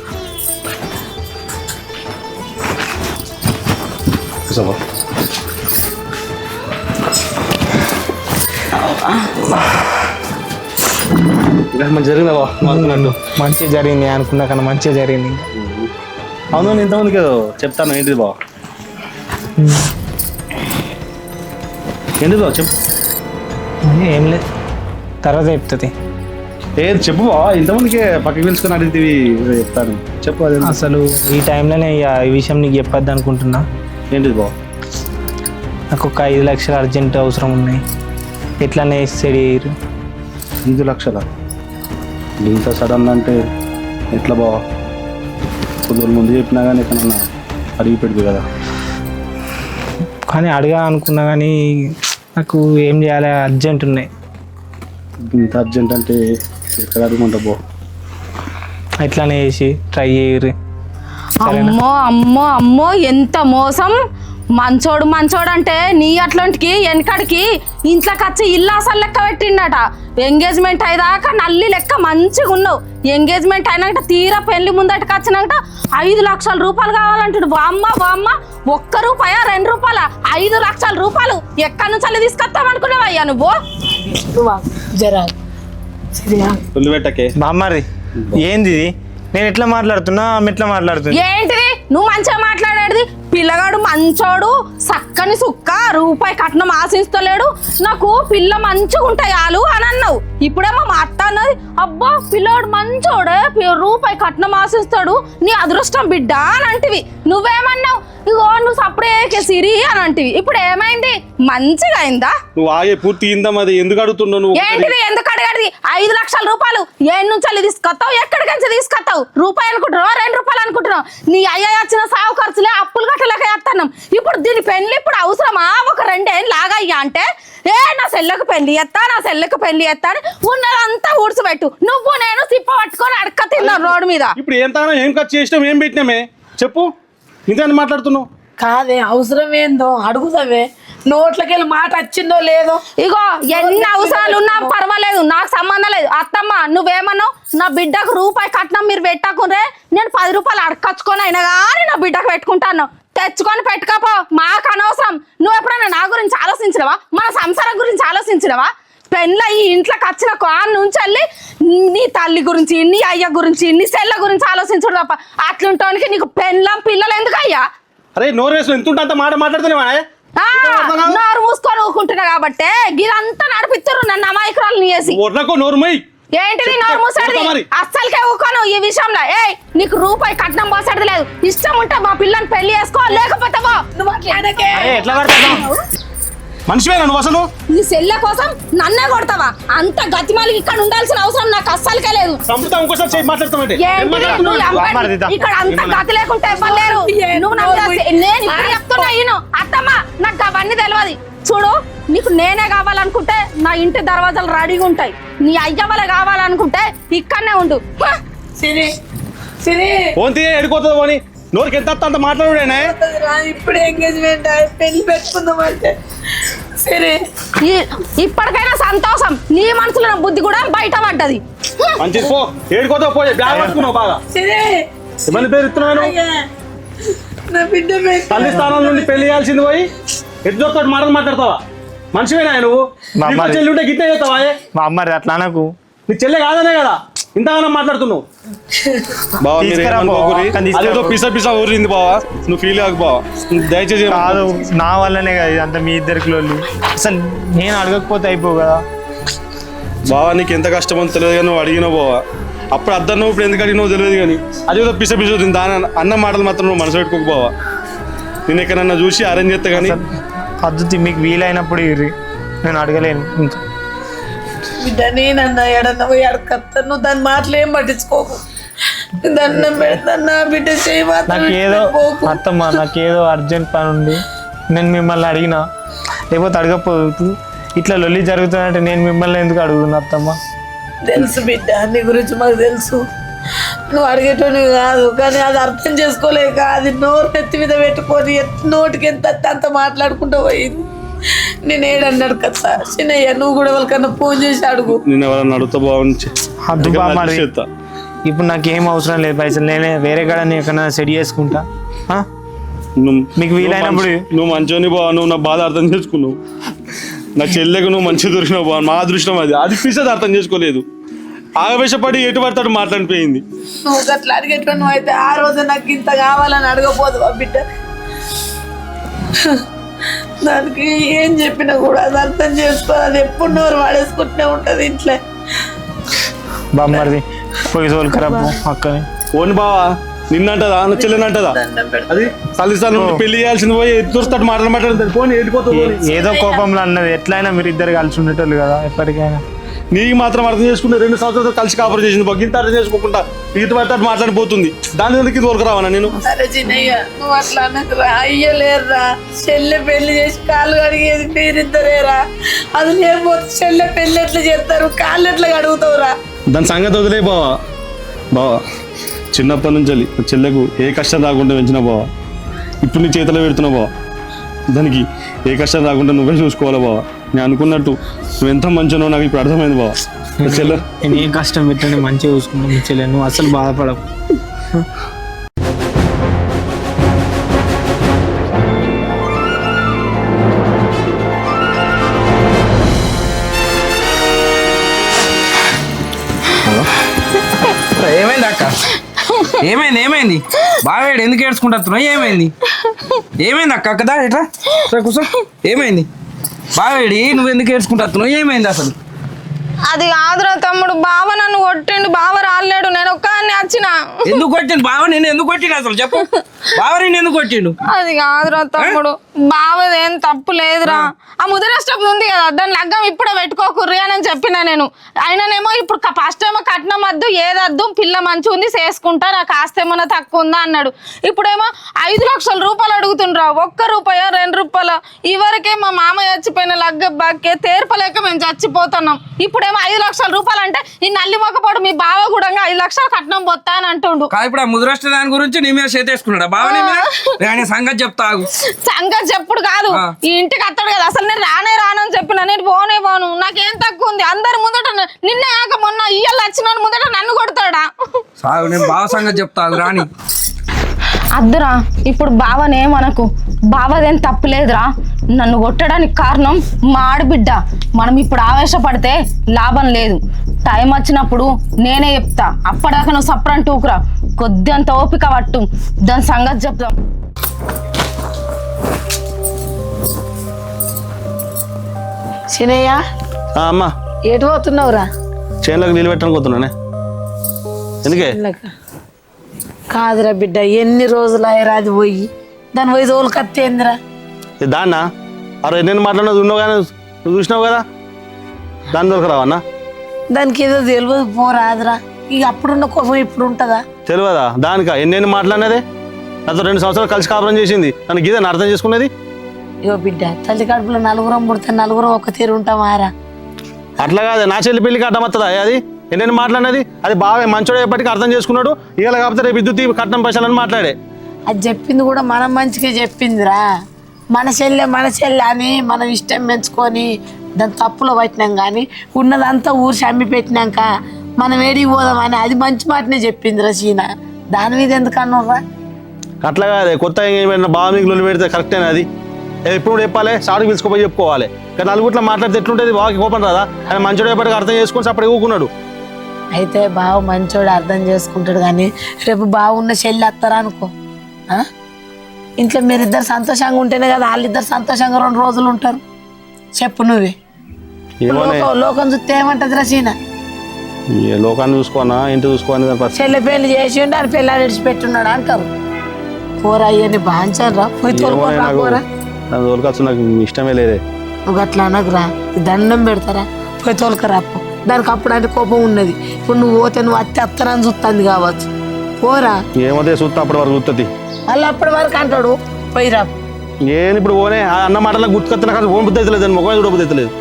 మంచి జరిగిందా బా? నన్ను మంచిగా జరిగింది అనుకున్నా కన్నా మంచిగా జరిగింది. అవును, నేను ఇంతమందికి చెప్తాను. ఏంటిది బా? ఏంటిది బా చెప్పు. ఏం లేదు, తర్వాత చెప్తుంది. ఏది చెప్పు బా, ఇంతమందికి పక్కకి పిలుచుకొని అడిగితే చెప్తాను. చెప్పు. అదే అసలు ఈ టైంలోనే ఈ విషయం నీకు చెప్పొద్దు అనుకుంటున్నా. ఏంటిది బా? నాకు ఒక 5 లక్షలు అర్జెంట్ అవసరం ఉన్నాయి. ఎట్లనే సెడి అయ్యారు. 5 లక్షల? ఇంత సడన్ అంటే ఎట్లా బావా? కొందరు ముందు చెప్పినా కానీ ఎక్కడన్నా అడిగి పెడుతుంది కదా. కానీ అడగా అనుకున్నా కానీ నాకు ఏం చేయాలి, అర్జెంట్ ఉన్నాయి. ఇంత అర్జెంట్ అంటే ఎక్కడ అడుగుంటా బో? ఎట్లానే చేసి ట్రై చేయరు. అమ్మో అమ్మో అమ్మో, ఎంత మోసం! మంచోడు మంచోడు అంటే నీ అట్లాంటికి వెనకడికి ఇంట్లోకి వచ్చి ఇల్లు అసలు లెక్క పెట్టిండట. ఎంగేజ్మెంట్ అయ్యేదాకా నల్లి లెక్క మంచిగా ఉన్నావు. ఎంగేజ్మెంట్ అయినాక తీరా పెళ్లి ముందటికి వచ్చినాక 5 లక్షల రూపాయలు కావాలంటాడు. బామ్మ 1 రూపాయ 2 రూపాయల 5 లక్షల రూపాయలు ఎక్కడి నుంచి అల్లి తీసుకొస్తామనుకున్నావయ్యా నువ్వు? జరా సరియా పుల్లు పెట్టకే బామ్మది ఏంది ఇది? నేను ఎట్లా మాట్లాడుతున్నా ఆమె ఎట్లా మాట్లాడుతుంది? ఏంటిది నువ్వు మంచిగా మాట్లాడేది? పిల్లగాడు మంచోడు, చక్కని సుక్క, రూపాయి కట్నం ఆశిస్తలేడు, నాకు పిల్ల మంచిగా ఉంటాయి ఆలు అని అన్నావు. ఇప్పుడేమో మా అత్త అన్నది అబ్బా పిల్లగాడు మంచోడే, రూపాయి కట్నం ఆశిస్తాడు, నీ అదృష్టం బిడ్డ అని అంటివి. నువ్వేమన్నావు? ఇగో నువ్వు సప్పుడే సిరి అని అంటివి. ఇప్పుడు ఏమైంది? మంచిగా అయిందా? నువ్వు ఆగే పూర్తి ఇందా మరి ఎందుకు అడుగుతున్నావు నువ్వు? ఏంటిది ఎందుకు అడగడిది? 5 లక్షల రూపాయలు ఏడు నుంచి వెళ్ళి తీసుకొస్తావు, ఎక్కడికి నుంచి తీసుకొస్తావు? రూపాయి అనుకుంటున్నావు, 2 రూపాయలు అనుకుంటున్నావు? నీ అయ్య వచ్చిన సాగు ఖర్చులే అప్పులు గట్టలేక చేస్తున్నాం. ఇప్పుడు దీని పెళ్లి ఇప్పుడు అవసరమా? ఒక 2 ఏళ్ళు లాగయ్యా అంటే నా సెల్లకు పెళ్లి ఎత్తా, నా సెల్లకు పెళ్లి ఎత్తా అని ఉన్నదంతా ఊడ్చిపెట్టు. నువ్వు నేను సిప్ప పట్టుకొని అడక్క తిన్నాను రోడ్డు మీద. ఇప్పుడు ఏం ఖర్చు చేసినాం, ఏం పెట్టినామే చెప్పు, ఇంత మాట్లాడుతున్నావు? కాదే అవసరం ఏందో అడుగుదావే, నోట్లకెళ్ళి మాట వచ్చిందో లేదో. ఇగో ఎన్ని అవసరాలు ఉన్నా పర్వాలేదు, నాకు సంబంధం లేదు. అత్తమ్మ నువ్వేమన్నావు? నా బిడ్డకు రూపాయి కట్నం మీరు పెట్టకురే, నేను 10 రూపాయలు అడకచ్చుకొని అయినా కానీ నా బిడ్డకు పెట్టుకుంటాను. తెచ్చుకొని పెట్టుకోపో, మాకు అనవసరం. నువ్వు ఎప్పుడైనా నా గురించి ఆలోచించినవా? మన సంసారం గురించి ఆలోచించినవా? పెళ్ళ ఈ ఇంట్లోకి వచ్చిన కాన్ నుంచి వెళ్ళి నీ తల్లి గురించి, నీ అయ్య గురించి, నీ సెల్ల గురించి ఆలోచించడు తప్ప అట్లుంటానికి నీకు పెళ్ళం పిల్లలు ఎందుకు అయ్యా? అరే నోరు వేసు ఎంత అంత మాట మాట్లాడుతున్నావా? నోరు మూసుకొని ఊరుకుంటున్నా కాబట్టి గిరంతా నడిపిస్తారు నన్ను అమాయకురాలు చేసి. నోరు మై ఏంటిది నోరు మూసాడు? అస్సలకే ఊకోను ఈ విషయంలో. నీకు రూపాయి కట్నం పోసాడు లేదు. ఇష్టం ఉంటే మా పిల్లని పెళ్లి చేసుకో, లేకపోతే నువ్వు అట్లానకే. ఎట్లా పడతావు? మనిషివేనా నువ్వు అసలు? నీ సెల్ల కోసం నన్నే కొడతావా? అంత గతిమాలికి ఇక్కడ ఉండాల్సిన అవసరం నాకు అస్సలకే లేదు. ఏంటిది నువ్వు ఇక్కడ అంత గతి లేకుంటే ఇవ్వలేరు. నువ్వు నేను ఇప్పుడు చెప్తున్నా ఈయన అత్తమ్మ నాకు అవన్నీ తెలియదు. చూడు నీకు నేనే కావాలనుకుంటే నా ఇంటి దర్వాజాలు రెడీగా ఉంటాయి. నీ అయ్య వల్ల కావాలనుకుంటే ఇక్కడనే ఉండు. సిరి సిరి ఎడిపోతుంది పోని నోరుకి ఎంత అంత మాట్లాడుడేనా? ఇప్పుడు ఎంగేజ్మెంట్ పెళ్లి పెట్టుకుందామంటే సరే ఇప్పటికైనా సంతోషం. నీ మనసులో బుద్ధి కూడా బయట పడ్డది. మంచిది పో, ఏడుకోతో పోయి బ్యాగ్ పట్టుకున్నావు బాగా. సరే ఏమని పేరు ఇస్తున్నాను? నా బిడ్డ తల్లి స్థానం నుండి పెళ్లి చేయాల్సింది పోయి ఎట్లొక్కటి మాటలు మాట్లాడతావా? మనిషివేనా నువ్వు? చెల్లి ఉంటే గిట్టే చేస్తావా? మా అమ్మారి అట్లా అనకు. నీ చెల్లె కాదనే కదా ఇంతగానో మాట్లాడుతున్నావు. బావా పిసా ఊరింది బావా, నువ్వు ఫీల్ కాకు బావా, దయచేసి. కాదు నా వల్లనే కదా ఇదంతా మీ ఇద్దరికి లోళ్ళు. అసలు నేను అడగకపోతే అయిపోవు కదా. బావా నీకు ఎంత కష్టం అని తెలియదు కానీ నువ్వు అడిగినావు బావా. అప్పుడు అద్దరు నువ్వు ఇప్పుడు ఎందుకు అడిగినావు తెలియదు కానీ అదేదో పిస దాని అన్న మాటలు మాత్రం నువ్వు మనసు పెట్టుకోకు బావా. నేను ఎక్కడన్నా చూసి అరేంజ్ చేస్తా కానీ పద్ధతి మీకు వీలైనప్పుడు ఇర్రి, నేను అడగలేను ఇంకా. బిడ్డ నేనన్నా ఎడన్నా పోయి అడగత్తా, నువ్వు దాని మాటలు ఏం పట్టించుకోకు. దండం పెడతాన్నా బిడ్డ చేయి నాకేదో అత్తమ్మ, నాకేదో అర్జెంట్ పని ఉంది, నేను మిమ్మల్ని అడిగినా. లేకపోతే అడగకపోదు ఇట్లా లొల్లి జరుగుతుందంటే నేను మిమ్మల్ని ఎందుకు అడుగుతున్నా అత్తమ్మ? తెలుసు బిడ్డ, నీ గురించి మాకు తెలుసు. నువ్వు అడిగేటోని కాదు, కానీ అది అర్థం చేసుకోలేక అది నోరు నెత్తి మీద పెట్టుకొని నోటికి ఎంత అంత మాట్లాడుకుంటూ పోయింది. నేను ఏడన్నాడు కదా చిన్నయ్య, నువ్వు కూడా వాళ్ళకన్నా ఫోన్ చేసి అడుగు. నేను ఎవరన్నా అడుగుతా బాగుంది. ఇప్పుడు నాకు ఏం అవసరం లేదు పైసలు, నేనే వేరే కాడ ఎక్కడన్నా సెట్ చేసుకుంటా. మీకు వీలైనప్పుడు నువ్వు మంచోని బావ, నువ్వు నా బాధ అర్థం చేసుకున్నావు. నా చెల్లెకు నువ్వు మంచిగా దొరికినావు బావ, మా అదృష్టం అది. అది పిసేది అర్థం చేసుకోలేదు, ఆవేశపడి ఎటు పడతాడు మాట్లాడిపోయింది. నువ్వు అట్లా అడిగేటో నువ్వు అయితే ఆ రోజు నాకు ఇంత కావాలని అడగపోదు బిడ్డ. దానికి ఏం చెప్పినా కూడా అది అర్థం చేసుకో, అది ఎప్పుడు నోరు వాడేసుకుంటూనే ఉంటది ఇంట్లో. బామ్మది పోయి సోల్కరబ్బు అక్కని ఓన్ బావా నిన్నంటదా నా చెల్లెనంటదా? అది తల్లిసార్లు పెళ్లి చేయాల్సింది పోయి ఎదురుస్తాడు మాట్లాడతాడు పోనీ వెళ్ళిపోతుంది. ఏదో కోపంలో అన్నది, ఎట్లయినా మీరు ఇద్దరు కలిసి ఉండేటోళ్ళు కదా ఎప్పటికైనా. నీకు మాత్రం అర్థం చేసుకుంటే 2 సంవత్సరాలు కలిసి కాపురం చేసింది బాగా, ఇంత అర్థం చేసుకోకుండా ఈత పడతాడు మాట్లాడిపోతుంది. దాని దగ్గరికి తోలుకురావనా నేను? సరే చిన్నయ్య నువ్వు అట్లా అనకురా, అయ్యలేరురా. చెల్లె పెళ్లి చేసి కాళ్ళు కడిగేది మీరిద్దరేరా. అది లేకపోతే చెల్లె పెళ్లి ఎట్లా చేస్తారు, కాళ్ళు ఎట్లా కడుగుతావురా? దాని సంగతి వదిలే బావా. బావా చిన్నప్పటి నుంచి చెల్లెకు ఏ కష్టం రాకుండా పెంచిన బావా, ఇప్పుడు నీ చేతిలో పెడుతున్నావు బావా. దానికి ఏ కష్టం రాకుండా నువ్వే చూసుకోవాలి బావ. నేను అనుకున్నట్టు నువ్వు ఎంత మంచినో నాకు ఇప్పుడు అర్థమైంది బావ. చెల్లె నేను ఏం కష్టం పెట్టండి మంచిగా చూసుకుంటాను మీ చెల్లె, నువ్వు అసలు బాధపడవు. ఏమైంది అక్క? ఏమైంది బావేడు ఎందుకు ఏడ్చుకుంటున్నావు? ఏమైంది అక్క? అక్కదా ఎట్రా కూర్చో. ఏమైంది బావేడి? నువ్వు ఎందుకు ఏడ్చుకుంటున్నావు? ఏమైంది అసలు? అది కాదురా తమ్ముడు, బావ నన్ను కొట్టిండు. బావ రాలేడు, నేను ఒక్కదాన్ని వచ్చిన. ఎందుకు కొట్టిండు బావ? నేను ఎందుకు కొట్టిండు అసలు చెప్పు. బావ నేను ఎందుకు కొట్టిండు? అది కాదురా తమ్ముడు, బావదేం తప్పు లేదురా. ఆ ముద్రష్టం ఉంది కదా, దాని లగ్గం ఇప్పుడే పెట్టుకోకుర్రి అని చెప్పిన నేను. అయినానేమో ఇప్పుడు ఫస్ట్ ఏమో కట్నం వద్దు ఏదద్దు, పిల్ల మంచి ఉంది చేసుకుంటా, నాకు ఆస్తి ఏమన్నా తక్కువ ఉందా అన్నాడు. ఇప్పుడేమో 5 లక్షల రూపాయలు అడుగుతుండ్రా. 1 రూపాయ 2 రూపాయలు. ఇవరకే మా మామ చచ్చిపోయిన లగ్గ బాకే తేర్పలేక మేము చచ్చిపోతున్నాం. ఇప్పుడేమో 5 లక్షల రూపాయలు అంటే ఈ నల్లి మొక్కపోడు మీ బావ కూడా 5 లక్షలు కట్నం పోతా అని అంటుండు. కాదు ఇప్పుడు ఆ ముద్రష్ట దాని గురించి నీ మీద చేతేసుకున్నాడా బావ? నీ మీద నేను సంగతి చెప్తా. సంగతి చెప్పుడు కాదు, ఈ ఇంటికి అత్తాడు కదా. అసలు నేను రానని చెప్పిన, నేను పోను. నాకేం తక్కువ ఉంది? అందరి ముందట నిన్నే కాక మొన్న ఇయ్యాల వచ్చిన ముందట నన్ను కొడతాడా? సాగు నేను బావ సంగతి చెప్తా రాని. అద్దురా, ఇప్పుడు బావనే మనకు బావదేం తప్పులేదురా. నన్ను కొట్టడానికి కారణం మా ఆడబిడ్డ. మనం ఇప్పుడు ఆవేశపడితే లాభం లేదు. టైం వచ్చినప్పుడు నేనే చెప్తా. అప్పటిదాకా నువ్వు సప్రంట్ ఊకురా. కొద్దింత ఓపిక పట్టు, దాని సంగతి చెప్తాం. చిన్నయ్య అమ్మా ఎటు పోతున్నావురా? చేనులకు నీళ్ళు పెట్టడానికి పోతున్నానే. ఎందుకే? కాదురా బిడ్డ, ఎన్ని రోజులు అయ్యారా అది పోయి? దాని పోయి తోలుకత్తేందిరా? దాన్నా అరే నేను మాట్లాడినది ఉన్నావు కానీ నువ్వు చూసినావు కదా, దాని దొరక రావన్నా? దానికి ఏదో తెలియదు పోరాదురా. ఇక అప్పుడున్న కోపం ఇప్పుడు ఉంటుందా? తెలియదా దానికా? ఎన్నెన్ని మాట్లాడినదే? నాతో 2 సంవత్సరాలు కలిసి కాపురం చేసింది. నన్ను గీదని అర్థం చేసుకునేది. ఇగో బిడ్డ, తల్లి కడుపులో 4 పుడితే 4 ఒక తీరు ఉంటామారా? అట్లా కాదే, నా చెల్లి పెళ్లికి అడ్డం వస్తుందా అది? ఎన్నెన్ని మాట్లాడినది? అది బాగా మంచోడు ఎప్పటికీ అర్థం చేసుకున్నాడు. ఇవాళ కాకపోతే రేపు విద్యుత్ కట్నం పైసలని మాట్లాడే. అది చెప్పింది కూడా మనం మంచిగా చెప్పిందిరా. మన చెల్లె అని మనం ఇష్టం పెంచుకొని దాని తప్పులో పట్టినాం. కానీ ఉన్నదంతా ఊరి అమ్మి పెట్టినాక మనం ఏడికి పోదామని అది మంచి మాటనే చెప్పిందిరా సీన. దాని మీద ఎందుకు అన్నారా? అట్లా కాదే, కొత్త ఏమైనా బాగా మీకు లొల్లి పెడితే కరెక్టేనా అది? ఎప్పుడు చెప్పాలి, సాడికి పిలుచుకోపోయి చెప్పుకోవాలి. కానీ నలుగురిలో మాట్లాడితే ఎట్లుంటుంది? బాగా కోపం రాదా? ఆయన మంచోడు ఎప్పటికీ అర్థం చేసుకొని అప్పుడు ఊకున్నాడు. అయితే బావ మంచోడు అర్థం చేసుకుంటాడు. కానీ రేపు బాగున్న చెల్లి వస్తారా అనుకో, ఇంట్లో మీరిద్దరు సంతోషంగా ఉంటేనే కదా వాళ్ళిద్దరు సంతోషంగా 2 రోజులు ఉంటారు. చెప్పు నువ్వే. లోకం చూస్తే ఏమంటది రసీన? ఏ లోకాన్ని చూసుకోనా ఇంటి చూసుకోని చెల్లె పెళ్లి చేసి ఉండి ఆయన పిల్లలు విడిచిపెట్టున్నాడు అంటారు. పోరా అయ్యని బాంచారా? పోయి తోలుకోరా పోరా. తోలుకొచ్చు నాకు ఇష్టమే లేదే. నువ్వు అట్లా అనకురా, దండం పెడతారా? పోయి తోలుకరా. దానికి అప్పుడు అంటే కోపం ఉన్నది. ఇప్పుడు నువ్వు పోతే నువ్వు అత్తనని చూస్తుంది కావచ్చు. పోరా. ఏమదే చూస్తా అప్పటి వరకు చూస్తుంది. మళ్ళీ అప్పటి వరకు అంటాడు పోయిరా. నేను ఇప్పుడు పోనే అన్న మాటలకు గుర్తుకొస్తే నాకు ఓన్ బుద్ధి అవుతలేదు, మొబైల్ చూడ బుద్ధి అవుతలేదు.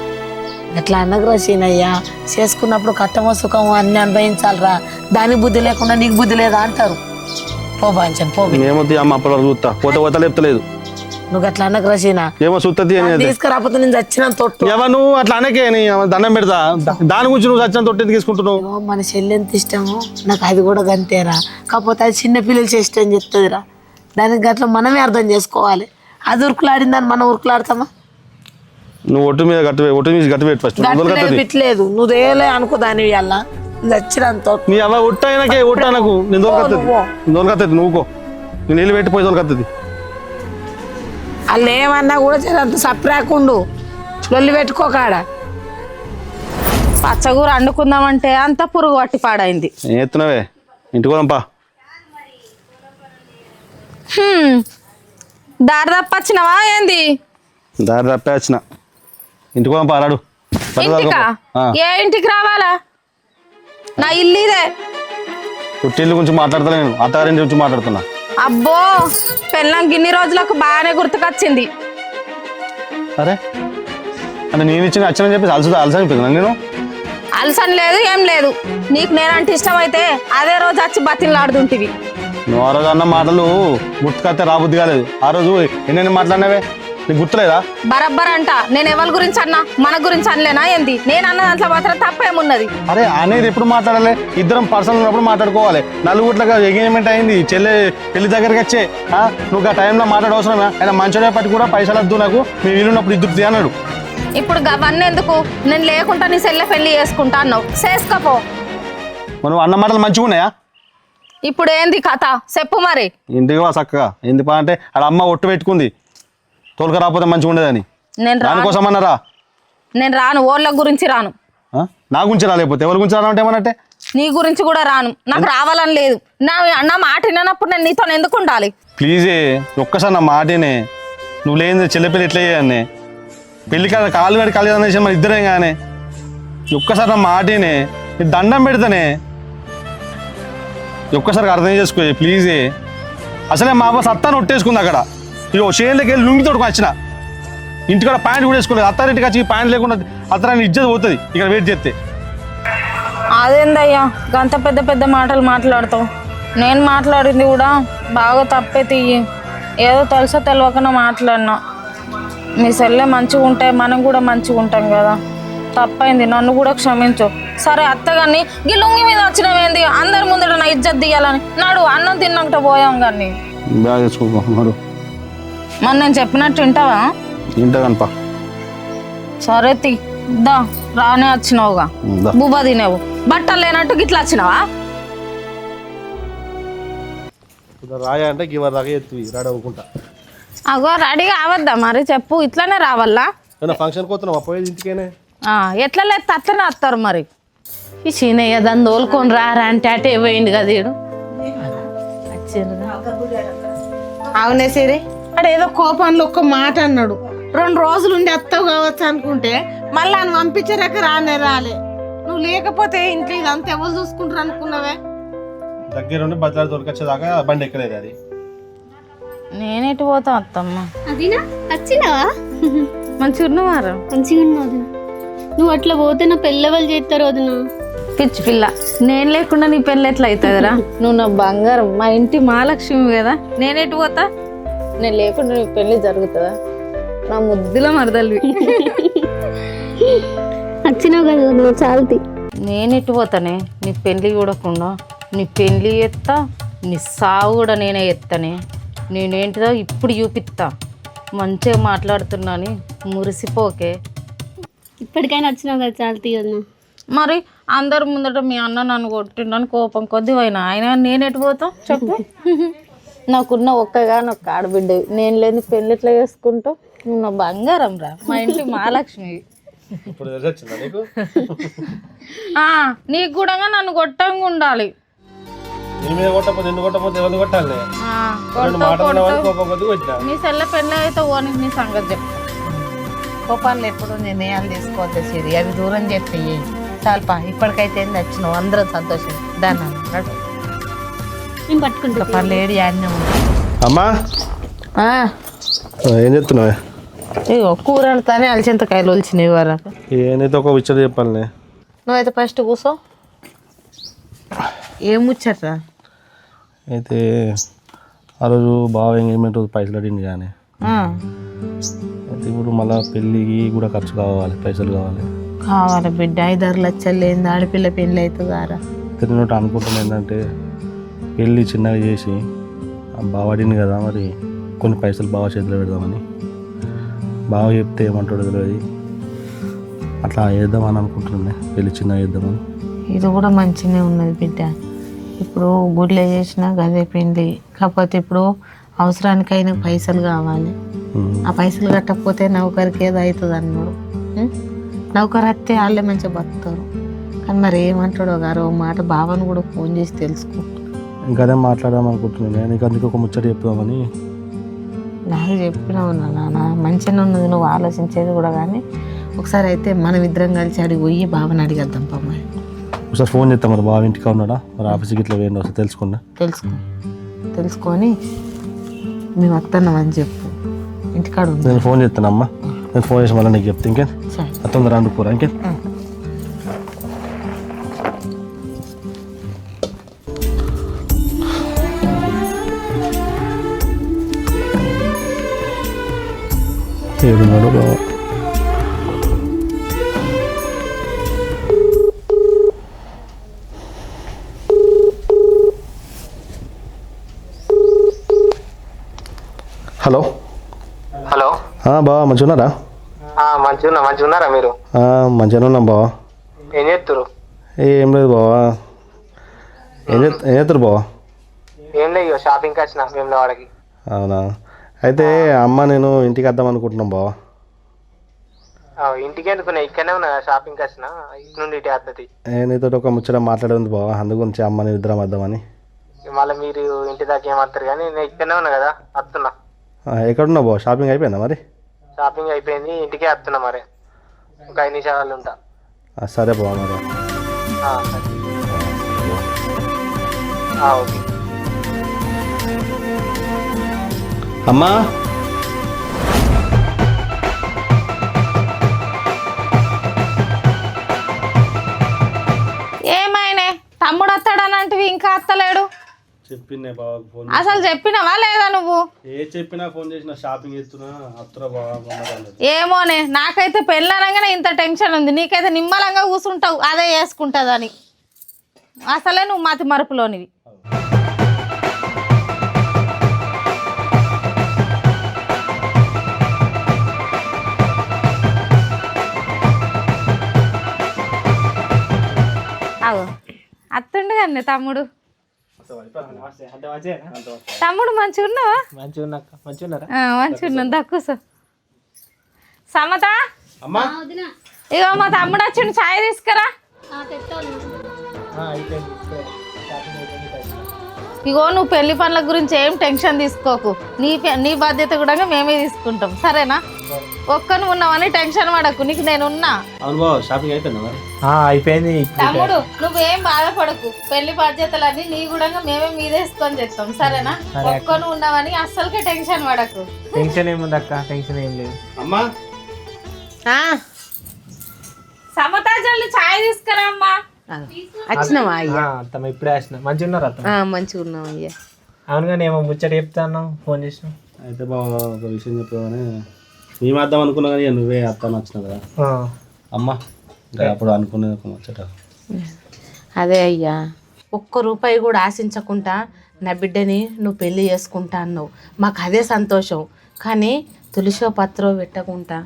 అట్లా అనకురా సీనయ్య. చేసుకున్నప్పుడు కట్టమో సుఖమో అన్ని అనుభవించాలరా. దానికి బుద్ధి లేకుండా నీకు బుద్ధి లేదా అంటారు. పో బాంచన్ పో. ఏమవుతుంది అమ్మ అప్పటి వరకు చూస్తా, పోతే లేపుతలేదు. నువ్వు అట్లా అనకురా సీన. ఏమో చూస్తుంది తీసుకురాకపోతే నేను చచ్చిన తొట్టు. ఏమో నువ్వు అట్లా అనకే, దండం పెడతా. దాని గురించి నువ్వు చచ్చిన తొట్టి తీసుకుంటున్నావు. మన చెల్లి ఎంత ఇష్టమో నాకు అది కూడా గంతేరా. కాకపోతే అది చిన్న పిల్లలు చేష్టం చెప్తుందిరా. దానికి గట్ల మనమే అర్థం చేసుకోవాలి. అది ఉరుకులాడిందని మనం ఉరుకులాడతామా? నువ్వు ఒట్టు మీద గట్టి పెట్టి ఫస్ట్ పెట్టలేదు. నువ్వు దేలే అనుకో దాని వల్ల చచ్చినంత నీ అవ్వ ఒట్టయినాకే ఒట్టనకు నేను దొరకత్తది నువ్వుకో. నేను నీళ్ళు పెట్టిపోయి దొరకత్తది. వాళ్ళు ఏమన్నా కూడా అంత సప్రాకుండు లొల్లి పెట్టుకోకాడ. పచ్చగూర వండుకుందామంటే అంత పురుగు పట్టి పాడైంది. ఏం ఎత్తున్నావే? ఇంటికి పోదాంపా. దారి తప్పచ్చినవా ఏంది? దారి తప్పే వచ్చిన. ఇంటికి పోదాంపా రాడు. ఇంటికా? ఏ ఇంటికి రావాలా? నా ఇల్లు ఇదే. పుట్టిల్లు గురించి మాట్లాడతా, నేను అత్తగారింటి గురించి మాట్లాడుతున్నా. అబ్బో, పెళ్ళం గిన్ని రోజులకు బాగానే గుర్తుకొచ్చింది. అరే అంటే నేను ఇచ్చిన అచ్చని చెప్పేసి అలసనిపోతున్నా నేను. అలసని లేదు ఏం లేదు. నీకు నేనంటే ఇష్టం అయితే అదే రోజు వచ్చి బతిలాడుతుంటివి. నువ్వు ఆ రోజు అన్న మాటలు గుర్తుకొస్తే రాబుద్ది కాలేదు. ఆ రోజు ఎన్నెన్ని మాట్లాడినావే? నీకు గుర్తులేదా? బరబ్బర్ అంట. నేను ఎవరి గురించి అన్నా, మన గురించి అనలేనా ఏంది? నేను అన్న దాంట్లో మాత్రం తప్పేమున్నది? అరే అనేది ఎప్పుడు మాట్లాడాలి? ఇద్దరం పర్సనల్ ఉన్నప్పుడు మాట్లాడుకోవాలి. నలుగుట్లుగా ఎంగేజ్మెంట్ అయింది, చెల్లె పెళ్లి దగ్గరికి వచ్చే నువ్వు ఆ టైంలో మాట్లాడవసరమే. ఆయన మంచోడే పట్టి కూడా పైసలు వద్దు నాకు, మీ వీలున్నప్పుడు ఇద్దరు అన్నాడు. ఇప్పుడు అవన్నీ ఎందుకు? నేను లేకుండా నీ సెల్లె పెళ్లి చేసుకుంటా అన్నావు, చేసుకోపో. మనం అన్న మాటలు మంచిగా ఉన్నాయా? ఇప్పుడు ఏంది కథ చెప్పు మరి. ఇంటికి వా చక్కగా. ఎందుకు అంటే ఆడ అమ్మ ఒట్టు పెట్టుకుంది తోలుక రాకపోతే మంచిగా ఉండేదని. నేను దానికోసం అన్నారా? నేను రాను, ఓళ్ళ గురించి రాను. నా గురించి రాలేకపోతే ఎవరి గురించి రానంటే ఏమన్నట్టే? నీ గురించి కూడా రాను, నాకు రావాలని లేదు. నా మాట విన్నప్పుడు నేను నీతో ఎందుకు ఉండాలి? ప్లీజే ఒక్కసారి నా మాటనే. నువ్వు లేని చెల్లెపిల్లి ఎట్లా చేయనే? పెళ్లి కాదు కాలు పెట్టి కాలేదు అనేసి మన ఇద్దరే కానీ ఒక్కసారి నా మాటనే. నీ దండం పెడతానే, ఒక్కసారి అర్థం చేసుకో ప్లీజే. అసలే మా అబ్బా సత్తాను ఒట్టేసుకుంది అక్కడ. ఇక షేర్లోకి వెళ్ళి లుంగి తోడుకు వచ్చిన ఇంటికాడ ప్యాంట్ కూడా వేసుకోలేదు. అత్తారింటికి వచ్చి ప్యాంట్ లేకుండా అత్తరాన్ని ఇజ్జత్ పోతుంది ఇక్కడ వెయిట్ చేస్తే. అదేందయ్యా గంత పెద్ద పెద్ద మాటలు మాట్లాడతావు? నేను మాట్లాడింది కూడా బాగా తప్పే తీయి. ఏదో తెలుసో తెలియకుండా మాట్లాడినా. మీ సెల్లె మంచిగా ఉంటే మనం కూడా మంచిగా ఉంటాం కదా. తప్పైంది, నన్ను కూడా క్షమించు. సరే అత్తగాని ఈ లుంగి మీద వచ్చినవేంది? అందరి ముందట నా ఇజ్జత్ తీయాలని నాడు అన్నం తిన్నాక పోయాం కానీ. మరి నేను చెప్పినట్టు వింటావా? ఇంటా సరే తీ దా, రానే వచ్చినావుగా, బుబ్బా తినేవు. బట్టలు లేనట్టు గిట్లా వచ్చినావా? రాయా అంటే గివర్ దాకా ఎత్తువి రాడవుకుంటా. అగో రెడీ కావద్దా మరి? చెప్పు, ఇట్లానే రావాలా? ఫంక్షన్ పోతున్నావా? పోయేది ఇంటికేనే. ఎట్లా లేదు అట్లనే వస్తారు మరి. ఈ సీనయ్య దాన్ని తోలుకొని రారా అంటే అటే పోయింది కదా వీడు. అవునే సరే, అడేదో కోపంలో ఒక్క మాట అన్నాడు. 2 రోజులు ఉండి అత్తవు కావచ్చు అనుకుంటే మళ్ళీ ఆయన పంపించాక రానే రాలే. నువ్వు లేకపోతే ఇంట్లో ఇదంతా ఎవరు చూసుకుంటారు అనుకున్నావే? దగ్గరుండి బజార్ దొరకొచ్చేదాకా బండి ఎక్కలేదు అది. నేనెటు పోతా అత్తమ్మ? అదినా వచ్చినావా? మంచిగా ఉన్నవారు? మంచిగా ఉన్నావు. నువ్వు అట్లా పోతే నా పెళ్ళవలు చేస్తారు వదిన. పిచ్చి పిల్ల, నేను లేకుండా నీ పెళ్ళి ఎట్లా అవుతుందిరా? నువ్వు నా బంగారం, మా ఇంటి మహాలక్ష్మి కదా. నేనెటు పోతా? నేను లేకుండా నీ పెళ్ళి జరుగుతుందా? నా ముద్దుల మరదలు. వచ్చినావు కదా వదిన, చాలతి. నేనెటు పోతానే నీ పెళ్ళి చూడకుండా? నీ పెళ్ళి ఎత్తా, నీ సావు కూడా నేనే ఎత్తనే. నేనేంటిదో ఇప్పుడు చూపిస్తా. మంచిగా మాట్లాడుతున్నాని మురిసిపోకే. ఇప్పటికైనా వచ్చినావు కదా, చాలతి వదిన. మరి అందరు ముందట మీ అన్న నన్ను కొట్టిండని కోపం కొద్ది పోయినా, ఆయన నేనెటు పోతాం చెప్పు? నాకున్న ఒక్కగానొక్క ఆడబిడ్డ, నేను లేని పెళ్ళి ఎట్లా చేసుకుంటావు? నువ్వు నా బంగారం రా, మా ఇంటి మహాలక్ష్మి. నీకు కూడా నన్ను కొట్టంగా ఉండాలి. నీ సెల్ల పెళ్ళి అయితే ఓని నీ సంగతి చెప్పు. కోపాలు ఎప్పుడు నిర్ణయాలు తీసుకోవద్దు సిరి, అవి దూరం చెప్పి చాలుపా. ఇప్పటికైతే నచ్చినావు, అందరం సంతోషం. దాన్ని నేను పట్టుకుంటా. పర్లేడు యాడ్నే ఉంది. అమ్మా ఏం చెప్తున్నావే? ఇగో కూర వండుతానే అలచింతకాయలు ఒలిచినవి వరకు. ఏనైతే ఒక విచ్చలు చెప్పాలి. నువ్వైతే ఫస్ట్ కూర్చో. ఏం ముచ్చట్రా? అయితే ఆ రోజు బాగా ఎంగేజ్మెంట్ రోజు పైసలు అడిగింది కానీ అయితే ఇప్పుడు మళ్ళీ పెళ్ళికి కూడా ఖర్చు కావాలి, పైసలు కావాలి బిడ్డ. 5-6 లక్షలు లేని ఆడపిల్ల పెళ్ళి అవుతుందారా? తిరిగినట్టు అనుకుంటున్నా ఏంటంటే పెళ్ళి చిన్నగా చేసి బాగా అడిగింది కదా, మరి కొన్ని పైసలు బాగా చేతిలో పెడదామని. బాగా చెప్తే ఏమంటాడు తెలియదు, అట్లా వేద్దామని అనుకుంటున్నా. పెళ్ళి చిన్నగా వేద్దామని. ఇది కూడా మంచిగానే ఉన్నది బిడ్డ. ఇప్పుడు గుడిలో చేసినా గదే పెళ్ళి. కాకపోతే ఇప్పుడు అవసరానికైనా పైసలు కావాలి. ఆ పైసలు కట్టకపోతే నౌకరికి ఏదో అవుతుంది అన్నాడు. నౌకరు వస్తే వాళ్ళే మంచిగా బతుకుతారు. కానీ మరి ఏమంటాడో గారు మాట బావని కూడా ఫోన్ చేసి తెలుసుకో. ఇంకదే మాట్లాడదాం అనుకుంటున్నాను. నీకు అందుకే ఒక ముచ్చట చెప్తామని. నాకు చెప్పినావు నాన్న, మంచిగానే ఉన్నది నువ్వు ఆలోచించేది కూడా. కానీ ఒకసారి అయితే మనం ఇద్దరం కలిసి అడిగి పోయి బావని అడిగేద్దాం పమ్మాయి. ఒకసారి ఫోన్ చేస్తాం. మరి బావ ఇంటికి ఉన్నాడా, మరి ఆఫీస్కి ఇట్లా వేయండి వస్తే తెలుసుకొని మేము వస్తున్నామని చెప్పు. ఇంటికాడ నేను ఫోన్ చేస్తానమ్మా. నేను ఫోన్ చేసి మళ్ళీ నీకు చెప్తే ఇంకేం తొందర అనుకోరా ఇంకేం. ఏడున్నాడు బావ. హలో హలో బావా మంచిగా ఉన్నారా? మంచిగా ఉన్నారా మీరు? మంచిగానే ఉన్నాం బావా. ఏం చేస్తారు? ఏం లేదు బావా. ఏం చేస్తారు బావా? ఏం లేదు, షాపింగ్కి వచ్చిన వేములవాడకి. అవునా? అయితే అమ్మ నేను ఇంటికి వద్దాం అనుకుంటున్నాం బావా. ఇంటికి ఎందుకున్నా, ఇక్కడనే ఉన్నా, షాపింగ్కి వచ్చిన, ఇటు నుండి ఇటు వస్తుంది. నీతో ఒక ముచ్చట మాట్లాడేది బావా, అందు గురించి అమ్మ నేను ఇద్దరం వద్దామని. మళ్ళీ మీరు ఇంటి దాకా ఏమవుతారు కానీ నేను ఇక్కడనే ఉన్నా కదా, వస్తున్నా. ఎక్కడున్నావు బావ? షాపింగ్ అయిపోయిందా మరి? షాపింగ్ అయిపోయింది, ఇంటికే వస్తున్నా మరి. ఒక 5 నిమిషాలు ఉంటా. సరే బావ మరి. సరే. ఓకే. అమ్మా ఏమైనా తమ్ముడు వస్తాడనంటివి ఇంకా వస్తలేడు. చెప్పిందే బావ ఫోన్. అసలు చెప్పినావా లేదా నువ్వు? ఏ చెప్పినా ఫోన్ చేసిన షాపింగ్ చేస్తున్నా అత్తరా బావ. ఏమోనే, నాకైతే పెళ్ళనగానే ఇంత టెన్షన్ ఉంది, నీకైతే నిమ్మలంగా కూర్చుంటావు అదే వేసుకుంటుందని. అసలే నువ్వు మతి మరుపులోనివి. అత్తుండు కానీ తమ్ముడు. తమ్ముడు మంచిగా ఉన్నావా? మంచిగా ఉన్నాను. తక్కువ సమత, ఇగో మా తమ్ముడు వచ్చిండు, ఛాయ్ తీసుకురా. ఇగో నువ్వు పెళ్లి పనుల గురించి ఏం టెన్షన్ తీసుకోకు, నీ బాధ్యత కూడా మేమే తీసుకుంటాం, సరేనా? ఒక్కను ఉన్నావని టెన్షన్ పడకు, నీకు నేనున్నా. షాపింగ్ అయిపోయిందా? అయిపోయింది. తమ్ముడు నువ్వేం బాధపడకు, పెళ్లి బాధ్యతలన్నీ నీ కూడా మేమే మీదేసుకొని చేస్తాం, సరేనా? ఒక్కను ఉన్నావని అస్సలకే టెన్షన్ పడకు. టెన్షన్ ఏముంది అక్క, టెన్షన్ ఏం లేదు. అమ్మా సమతా జల్లు ఛాయ్ తీసుకురా అమ్మా. వచ్చినావా అయ్యా? అత్తమ్మ ఇప్పుడే వచ్చిన. మంచిగా ఉన్నారు అత్తమ్మ? మంచిగా ఉన్నావు అయ్యా. అవును కానీ ఏమో ముచ్చట చెప్తాను ఫోన్ చేసిన. అయితే బావ ఒక విషయం చెప్పావని మేము వద్దాం అనుకున్నా కానీ నువ్వే అత్తాను వచ్చినావు కదా అమ్మ. అప్పుడు అనుకునే ఒక ముచ్చట. అదే అయ్యా, ₹1 కూడా ఆశించకుండా నా బిడ్డని నువ్వు పెళ్ళి చేసుకుంటా అన్నావు, మాకు అదే సంతోషం. కానీ తులసో పత్రో పెట్టకుండా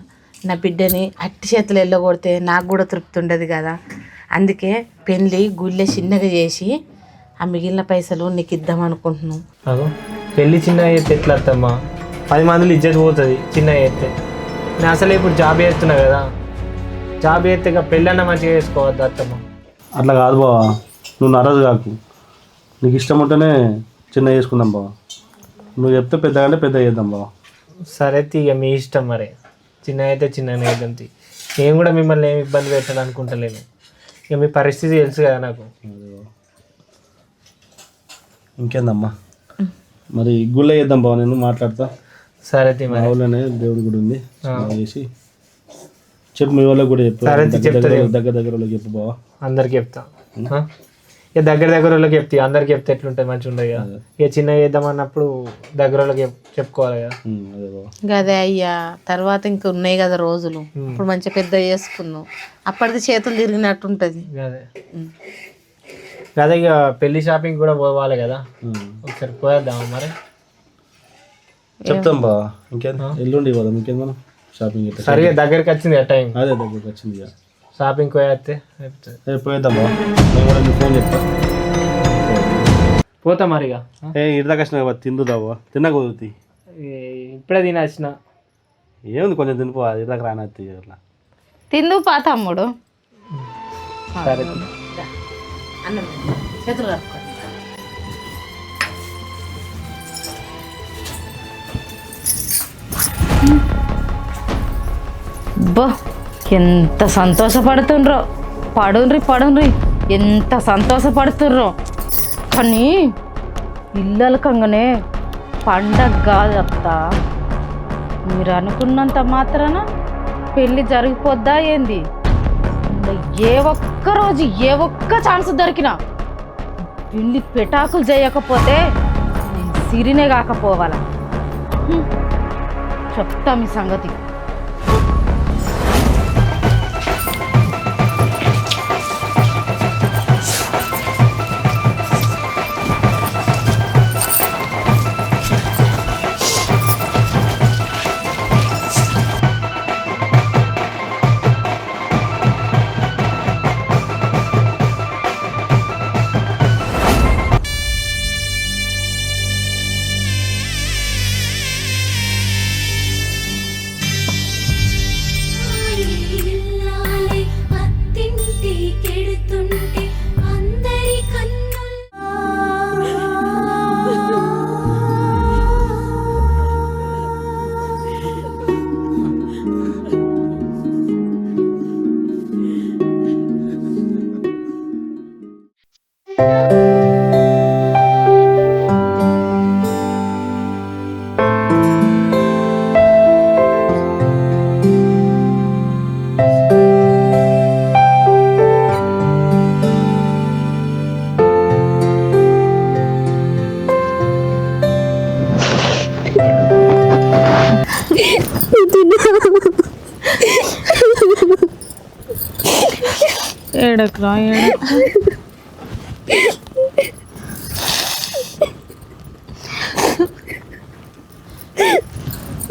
నా బిడ్డని అట్టి చేతులు వెళ్ళగొడితే నాకు కూడా తృప్తి ఉండదు కదా. అందుకే పెళ్ళి గుళ్ళె చిన్నగా చేసి ఆ మిగిలిన పైసలు నీకు ఇద్దాం అనుకుంటున్నావు. పెళ్ళి చిన్నగా చేస్తే ఎట్లా అత్తమ్మా? 10 మందిలో ఇజ్జత్ పోతుంది చిన్నగా చేస్తే. నేను అసలు ఇప్పుడు జాబ్ చేస్తున్నా కదా, జాబ్ చేస్తే ఇక పెళ్ళన్నా మంచిగా చేసుకోవద్దు అత్తమ్మ. అట్లా కాదు బావా, నువ్వు నరదు కాకు. నీకు ఇష్టం ఉంటేనే చిన్న చేసుకుందాం బావా. నువ్వు చెప్తే పెద్దగా అంటే పెద్దగా చేద్దాం బావా. సరే ఇక మీ ఇష్టం మరి, చిన్న అయితే చిన్నగా వేద్దాం. నేను కూడా మిమ్మల్ని ఏమి ఇబ్బంది పెట్టాను అనుకుంటలేను, ఇక మీ పరిస్థితి తెలుసు కదా నాకు. ఇంకేందమ్మా మరి గుళ్ళ చేద్దాం బావ, నేను మాట్లాడతా. సరే మా ఊళ్ళోనే దేవుడి గుడి ఉంది, చేసి చెప్పు. మీ వాళ్ళకి కూడా చెప్పు, దగ్గర వాళ్ళకి చెప్పు బావ. అందరికి చెప్తా. ఇక దగ్గర వాళ్ళకి చెప్తే అందరికి చెప్తే ఎట్లుంటుంది, మంచిగా ఉండదు కదా. ఇక చిన్నగా చేద్దాం అన్నప్పుడు దగ్గర వాళ్ళకి చెప్పుకోవాలి కదా. అదే అయ్యా, తర్వాత ఇంక ఉన్నాయి కదా రోజులు, ఇప్పుడు మంచిగా పెద్ద చేసుకున్నావు, అప్పటిది చేతులు తిరిగినట్టు ఉంటుంది. అదే ఇక పెళ్లి షాపింగ్ కూడా పోవాలి కదా, ఒకసారి పోయేద్దామా మరి? చెప్తాం బావ. ఇంకేం ఎల్లుండి పోదాం, ఇంకేం మనం షాపింగ్. సరిగా దగ్గరికి వచ్చింది ఆ టైం. అదే దగ్గరికి వచ్చింది ఇక షాపింగ్ పోయేస్తే పోయేద్దాం బావ. నేను కూడా నీకు ఫోన్ చెప్తా. పోతా మరి ఇక. ఇడిదాకా వచ్చినా కదా, తిందుదా బావ. తిన్నా కుదురుతాయి, ఇప్పుడే తినొచ్చిన. ఏముంది కొంచెం తినిపో, ఇడిదాకా రానత్తి అట్లా తిందు పా తమ్ముడు. సరే చేతులు కట్టుకో. బో ఎంత సంతోషపడుతుండ్రో, పడుండ్రి ఎంత సంతోషపడుతుండ్రో. కానీ ఇల్లలకంగానే పండగ కాదత్తా, మీరు అనుకున్నంత మాత్రాన పెళ్ళి జరిగిపోద్దా ఏంది? ఏ ఒక్క రోజు ఏ ఒక్క ఛాన్స్ దొరికినా పెళ్ళి పెటాకులు చేయకపోతే సిరినే కాకపోవాలా. చెప్తా మీ సంగతి. ఏడకురా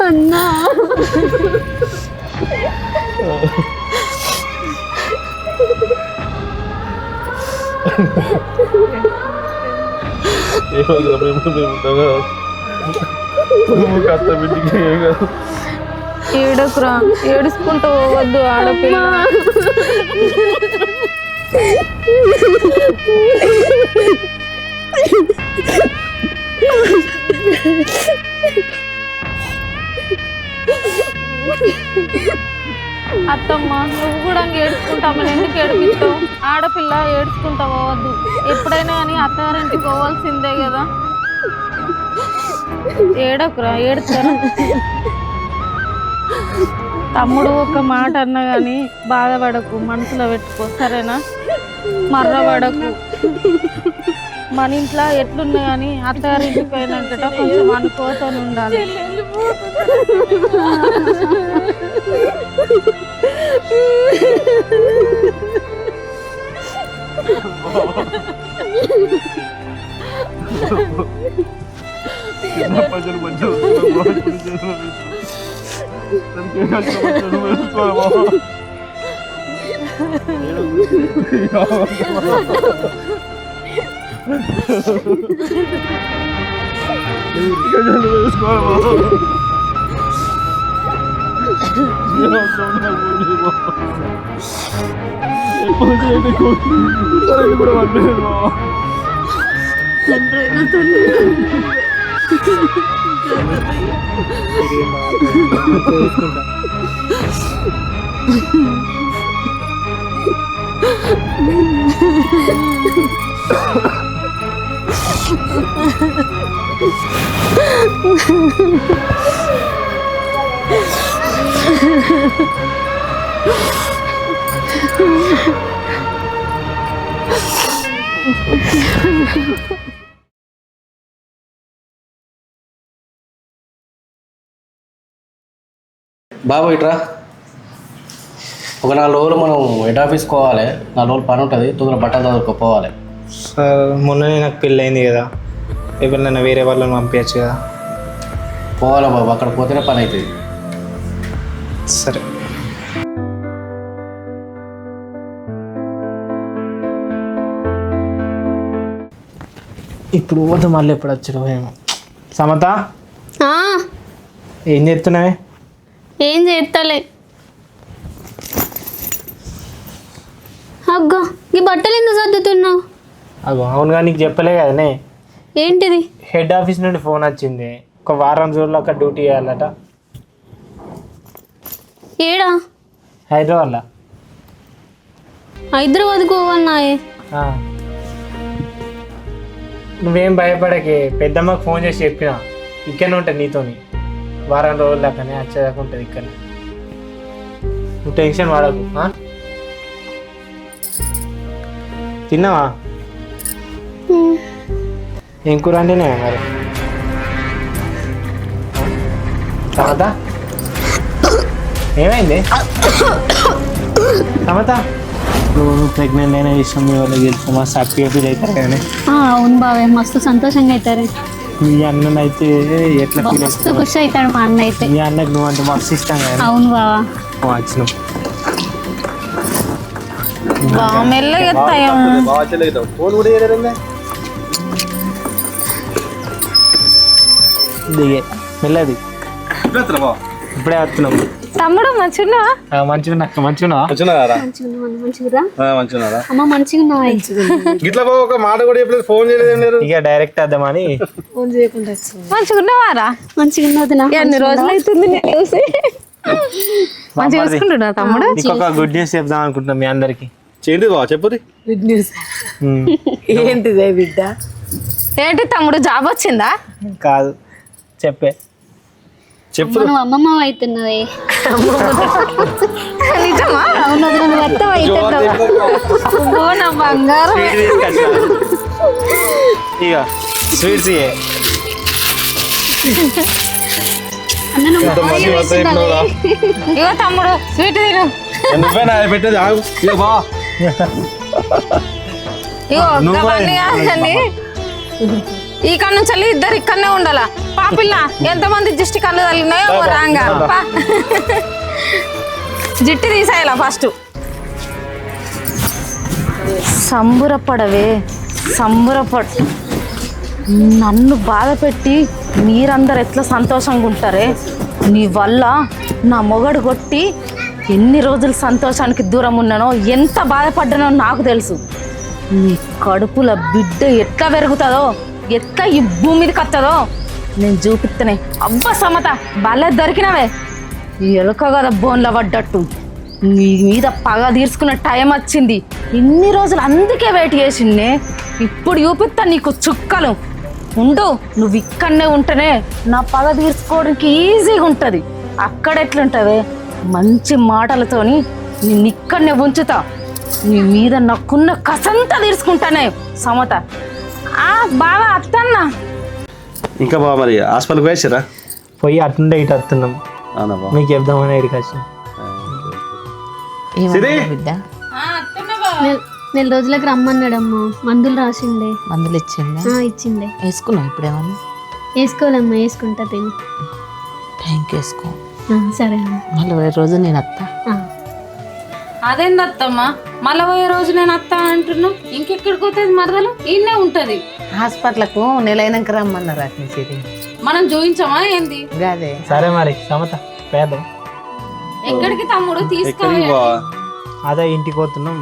అన్నా ఏడకురా, ఏడుచుకుంటూ పోవద్దు ఆడపిల్ల. అత్తమ్మ నువ్వు కూడా ఏడ్చుకుంటావు, ఎందుకు ఏడిపిస్తావు? ఆడపిల్ల ఏడ్చుకుంటా పోవద్దు. ఎప్పుడైనా కానీ అత్తగారింటికి పోవాల్సిందే కదా. ఏడకురా, ఏడుతారా? తమ్ముడు ఒక మాట అన్నా కానీ బాధపడకు, మనసులో పెట్టుకో, సరేనా? మర్రపడకు. మన ఇంట్లో ఎట్లున్నా కానీ అత్తగారింటికి పోయినట్ట కొంచెం అనుకోతో ఉండాలి. బాబు ఇట్రా. ఒక 4 రోజులు మనం హెడ్ ఆఫీస్కి పోవాలి. 4 రోజులు పని ఉంటుంది. తొందర బట్టలు చదువుకోవాలి. సార్ మొన్ననే నాకు పెళ్ళి అయింది కదా, ఇప్పుడు నన్ను వేరే వాళ్ళని పంపించచ్చు కదా. పోవాలా బాబు, అక్కడ పోతేనే పని అవుతుంది. సరే. ఇప్పుడు పోతే మళ్ళీ ఎప్పుడు వచ్చాడు ఏమో. సమత ఏం చేస్తున్నావే? ఏం చేస్తలే. అగ్గో ఈ బట్టలు ఎందుకు సర్దుతున్నావు? అగో అవునుగా, నీకు చెప్పలే కదనే. ఏంటిది? హెడ్ ఆఫీస్ నుండి ఫోన్ వచ్చింది, ఒక వారం రోజుల్లో అక్కడ డ్యూటీ చేయాలట. ఏడా? హైదరాబాద్లో. హైదరాబాద్కు పోవాలన్నాయే. నువ్వేం భయపడకే, పెద్దమ్మకి ఫోన్ చేసి చెప్పిన ఇక్కడనే ఉంటుంది నీతోని. వారం రోజుల దాకానే వచ్చేదాకా ఉంటుంది ఇక్కడ. నువ్వు టెన్షన్ పడకు. తిన్నావా? ఏం కూర అంటేనే మరి సమత? ఏమైంది సమత? నువ్వు ప్రెగ్నెంట్ అయిన విషయం మీ వాళ్ళకి తెలుసు, మస్తు హ్యాపీగా ఫీల్ అవుతారు కానీ. అవును బాబాయ్, మస్తు సంతోషంగా అవుతారు. మీ అన్న అయితే ఎట్లా ఫీల్ మస్తు ఖుషి అవుతాడు మా అన్న అయితే. మీ అన్నకు నువ్వు అంటే మస్తు ఇష్టం కదా. అవును బావా. వచ్చినావు మెల్లగా దిగే మెల్లది. ఇప్పుడే వస్తున్నాం. తమ్ముడు మంచిగా మంచిగా మంచిగా అమ్మ మంచిగా గిట్లా ఒక మాట కూడా చెప్పలేదు, ఫోన్ చేయలేదు. ఇక డైరెక్ట్ వద్దామని. ఫోన్ చేయకుండా మంచిగా ఉన్నవారా? మంచిగా ఎన్ని రోజులు అవుతుంది నేను చూసి. మంచిగా చూసుకుంటున్నా తమ్ముడు. నీకు ఒక గుడ్ న్యూస్ చెప్దాం అనుకుంటున్నాం మీ అందరికి. ఏంటిది బావ చెప్పుది గుడ్ న్యూస్ ఏంటిదే బిడ్డ? ఏంటి తమ్ముడు జాబ్ వచ్చిందా? కాదు చెప్పే చెప్పు నువ్వు అమ్మమ్మ అవుతున్నది. నిజమా? అవును వదిన, నువ్వు అత్త అవుతున్నావు. ఓ నా బంగారం. ఇక స్వీట్స్ ఇయ్యే. అన్న నువ్వు ఇగో తమ్ముడు స్వీట్ తిను. నువ్వే నా పెట్టేది ఆగు ఇక బా ఇగో అవన్నీ కాదండి. ఈ కన్ను నుంచి వెళ్ళి ఇద్దరు ఇక్కడనే ఉండాలా. పాపిల్ల ఎంతమంది దిష్టి కళ్ళు తగిలినాయో రాంగా జిట్టి తీసేయాల ఫస్ట్. సంబురపడవే సంబురపడ. నన్ను బాధ పెట్టి మీరందరు ఎట్లా సంతోషంగా ఉంటారే. నీ వల్ల నా మొగడు కొట్టి ఎన్ని రోజులు సంతోషానికి దూరం ఉన్నానో, ఎంత బాధపడ్డానో నాకు తెలుసు. నీ కడుపుల బిడ్డ ఎట్లా పెరుగుతుందో, ఎట్లా ఈ భూమి మీదకి వస్తుందో నేను చూపిస్తేనే. అబ్బా సమత బాలే దొరికినవే. ఎలుక కదా బోన్లో పడ్డట్టు. నీ మీద పగ తీర్చుకునే టైం వచ్చింది. ఇన్ని రోజులు అందుకే వెయిట్ చేసిండే. ఇప్పుడు చూపిస్తా నీకు చుక్కలు. ఉండు, నువ్వు ఇక్కడనే ఉంటేనే నా పగ తీర్చుకోవడానికి ఈజీగా ఉంటుంది. అక్కడ ఎట్లుంటావే, మంచి మాటలతోని నేను ఇక్కడనే ఉంచుతా. నీ మీద నాకున్న కసంతా తీర్చుకుంటానే సమత. బాగా అత్తన్నా. ఇంకా బావ మరి హాస్పిటల్కి వేసారా? పోయి అట్నుండే ఇటు వస్తున్నాం. అవునా బావ? మీకు చెప్దామని ఇక్కడికి వచ్చినాం. బిడ్డ నెల రోజులకు రమ్మన్నాడమ్మా. మందులు రాసిండే. మందులు ఇచ్చిందా? ఇచ్చిండే. వేసుకున్నావు ఇప్పుడేమన్నా? వేసుకోవాలమ్మా, వేసుకుంటా తిని. టైంకి వేసుకో. సరే అమ్మా. మళ్ళీ వేరే రోజు నేను అత్త. అదేంది అత్తమ్మా, మళ్ళీ పోయే రోజు నేను అత్త అంటున్నావు? ఇంకెక్కడికి పోతుంది మరదలు? ఈయనే ఉంటది. హాస్పిటల్కు నెలైనాక రమ్మన్నారు అట్నుంచి. మనం చూయించమా ఏంది? అదే సరే మరి సమత పేద ఎక్కడికి తమ్ముడు ఎక్కడికి తీసుకోవాలి? బావ? అదే ఇంటికి పోతున్నాం.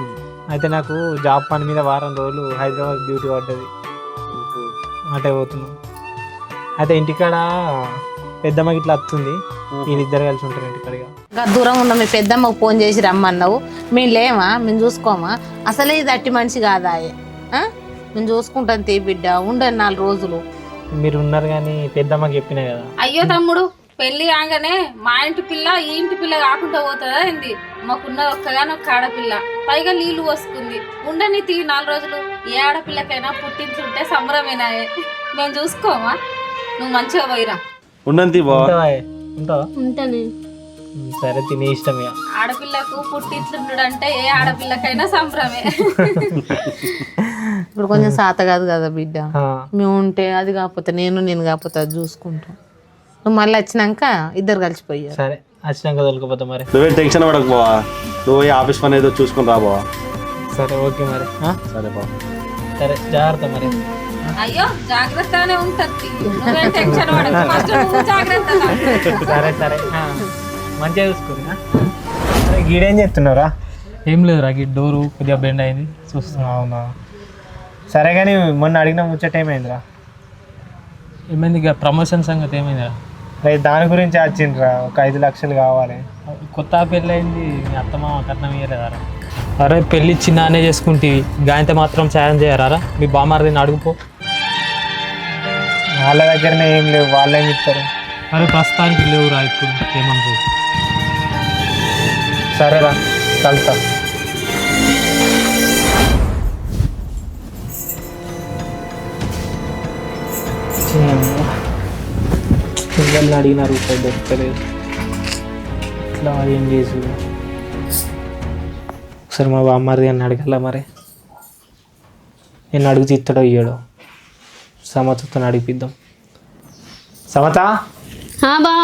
అయితే నాకు జాబ్ పని మీద వారం రోజులు హైదరాబాద్ డ్యూటీ పడ్డది. అటే పోతున్నాం. అయితే ఇంటికాడ పెద్దమ్మకి ఇట్లా వస్తుంది. వీళ్ళిద్దరు కలిసి ఉంటారు ఇంటికాడగా. ఇంకా దూరం ఉన్న మీ పెద్దమ్మకు ఫోన్ చేసి రమ్మన్నావు. మేము లేమా? మేము చూసుకోమా? అసలే ఇది అట్టి మనిషి కాదా? మేము చూసుకుంటాం తీ బిడ్డ, ఉండండి 4 రోజులు. మీరు ఉన్నారు కానీ పెద్దమ్మకి చెప్పినా కదా. అయ్యో తమ్ముడు, పెళ్లి కాగానే మా ఇంటి పిల్ల ఈ ఇంటి పిల్ల కాకుండా పోతుందా ఏంది? మాకున్న ఒక్కగానే ఒక్క ఆడపిల్ల, పైగా నీళ్లు పోసుకుంది. ఉండని తీ 4 రోజులు. ఏ ఆడపిల్లకైనా పుట్టించుంటే సంబరమేనా? మేము చూసుకోమా? నువ్వు మంచిగా పోయిరా. ఉండంతి బావ. ఉంటావా? ఉంటానే. సరే తినే ఇష్టం ఇక. ఆడపిల్లకు పుట్టించుంటే ఏ ఆడపిల్లకైనా సంబరమే. ఇప్పుడు కొంచెం సాత కాదు కదా బిడ్డ. మేము ఉంటే అది కాకపోతే నేను కాకపోతే అది చూసుకుంటాం. నువ్వు మళ్ళీ వచ్చినాక ఇద్దరు కలిసిపోయారు. సరే వచ్చినాక తొలకపోతా మరి. నువ్వే టెన్షన్ పడకు బావా. నువ్వు ఈ ఆఫీస్ పని ఏదో చూసుకుని రా బావా. సరే ఓకే మరి. సరే బావ. సరే జాగ్రత్త మరి. అయ్యో జాగ్రత్తగానే ఉంటుంది. నువ్వే టెన్షన్ పడకు. ఫస్ట్ నువ్వు జాగ్రత్తగా. సరే సరే మంచిగా చూసుకోరు. సరే గీడేం చెప్తున్నారా? ఏం లేదురా, ఈ డోరు కొద్దిగా బెండ్ అయింది చూస్తున్నా. అవునా? సరే కానీ మొన్న అడిగిన ముచ్చట ఏమైందిరా? ఏమైంది? ఇక ప్రమోషన్ సంగతి ఏమైందిరా? రైతు దాని గురించి వచ్చిండ్రా. ఒక 5 లక్షలు కావాలి. కొత్త పెళ్ళి అయింది, మీ అత్తమ్మ కట్నం ఇయ్యలేదారా? అరే పెళ్ళి చిన్ననే చేసుకుంటేవి, గాయంత మాత్రం సాయం చేయరారా? మీ బామ్మారిని అడుగుపో. వాళ్ళ దగ్గరనే ఏం లేవు, వాళ్ళేం ఇస్తారు? అరే ప్రస్తుతానికి లేవురా, ఇప్పుడు ఏమనుకో. సరేరా కలుతా. పిల్లల్ని అడిగిన రూపాయలు దొరకలేదు. ఇట్లా ఏం చేసు. ఒకసారి మా బామ్మారిది అని అడగాల మరి. నేను అడుగుతూ ఇస్తాడో ఇయ్యాడో. సమతతో అడిగిపిద్దాం. సమత బా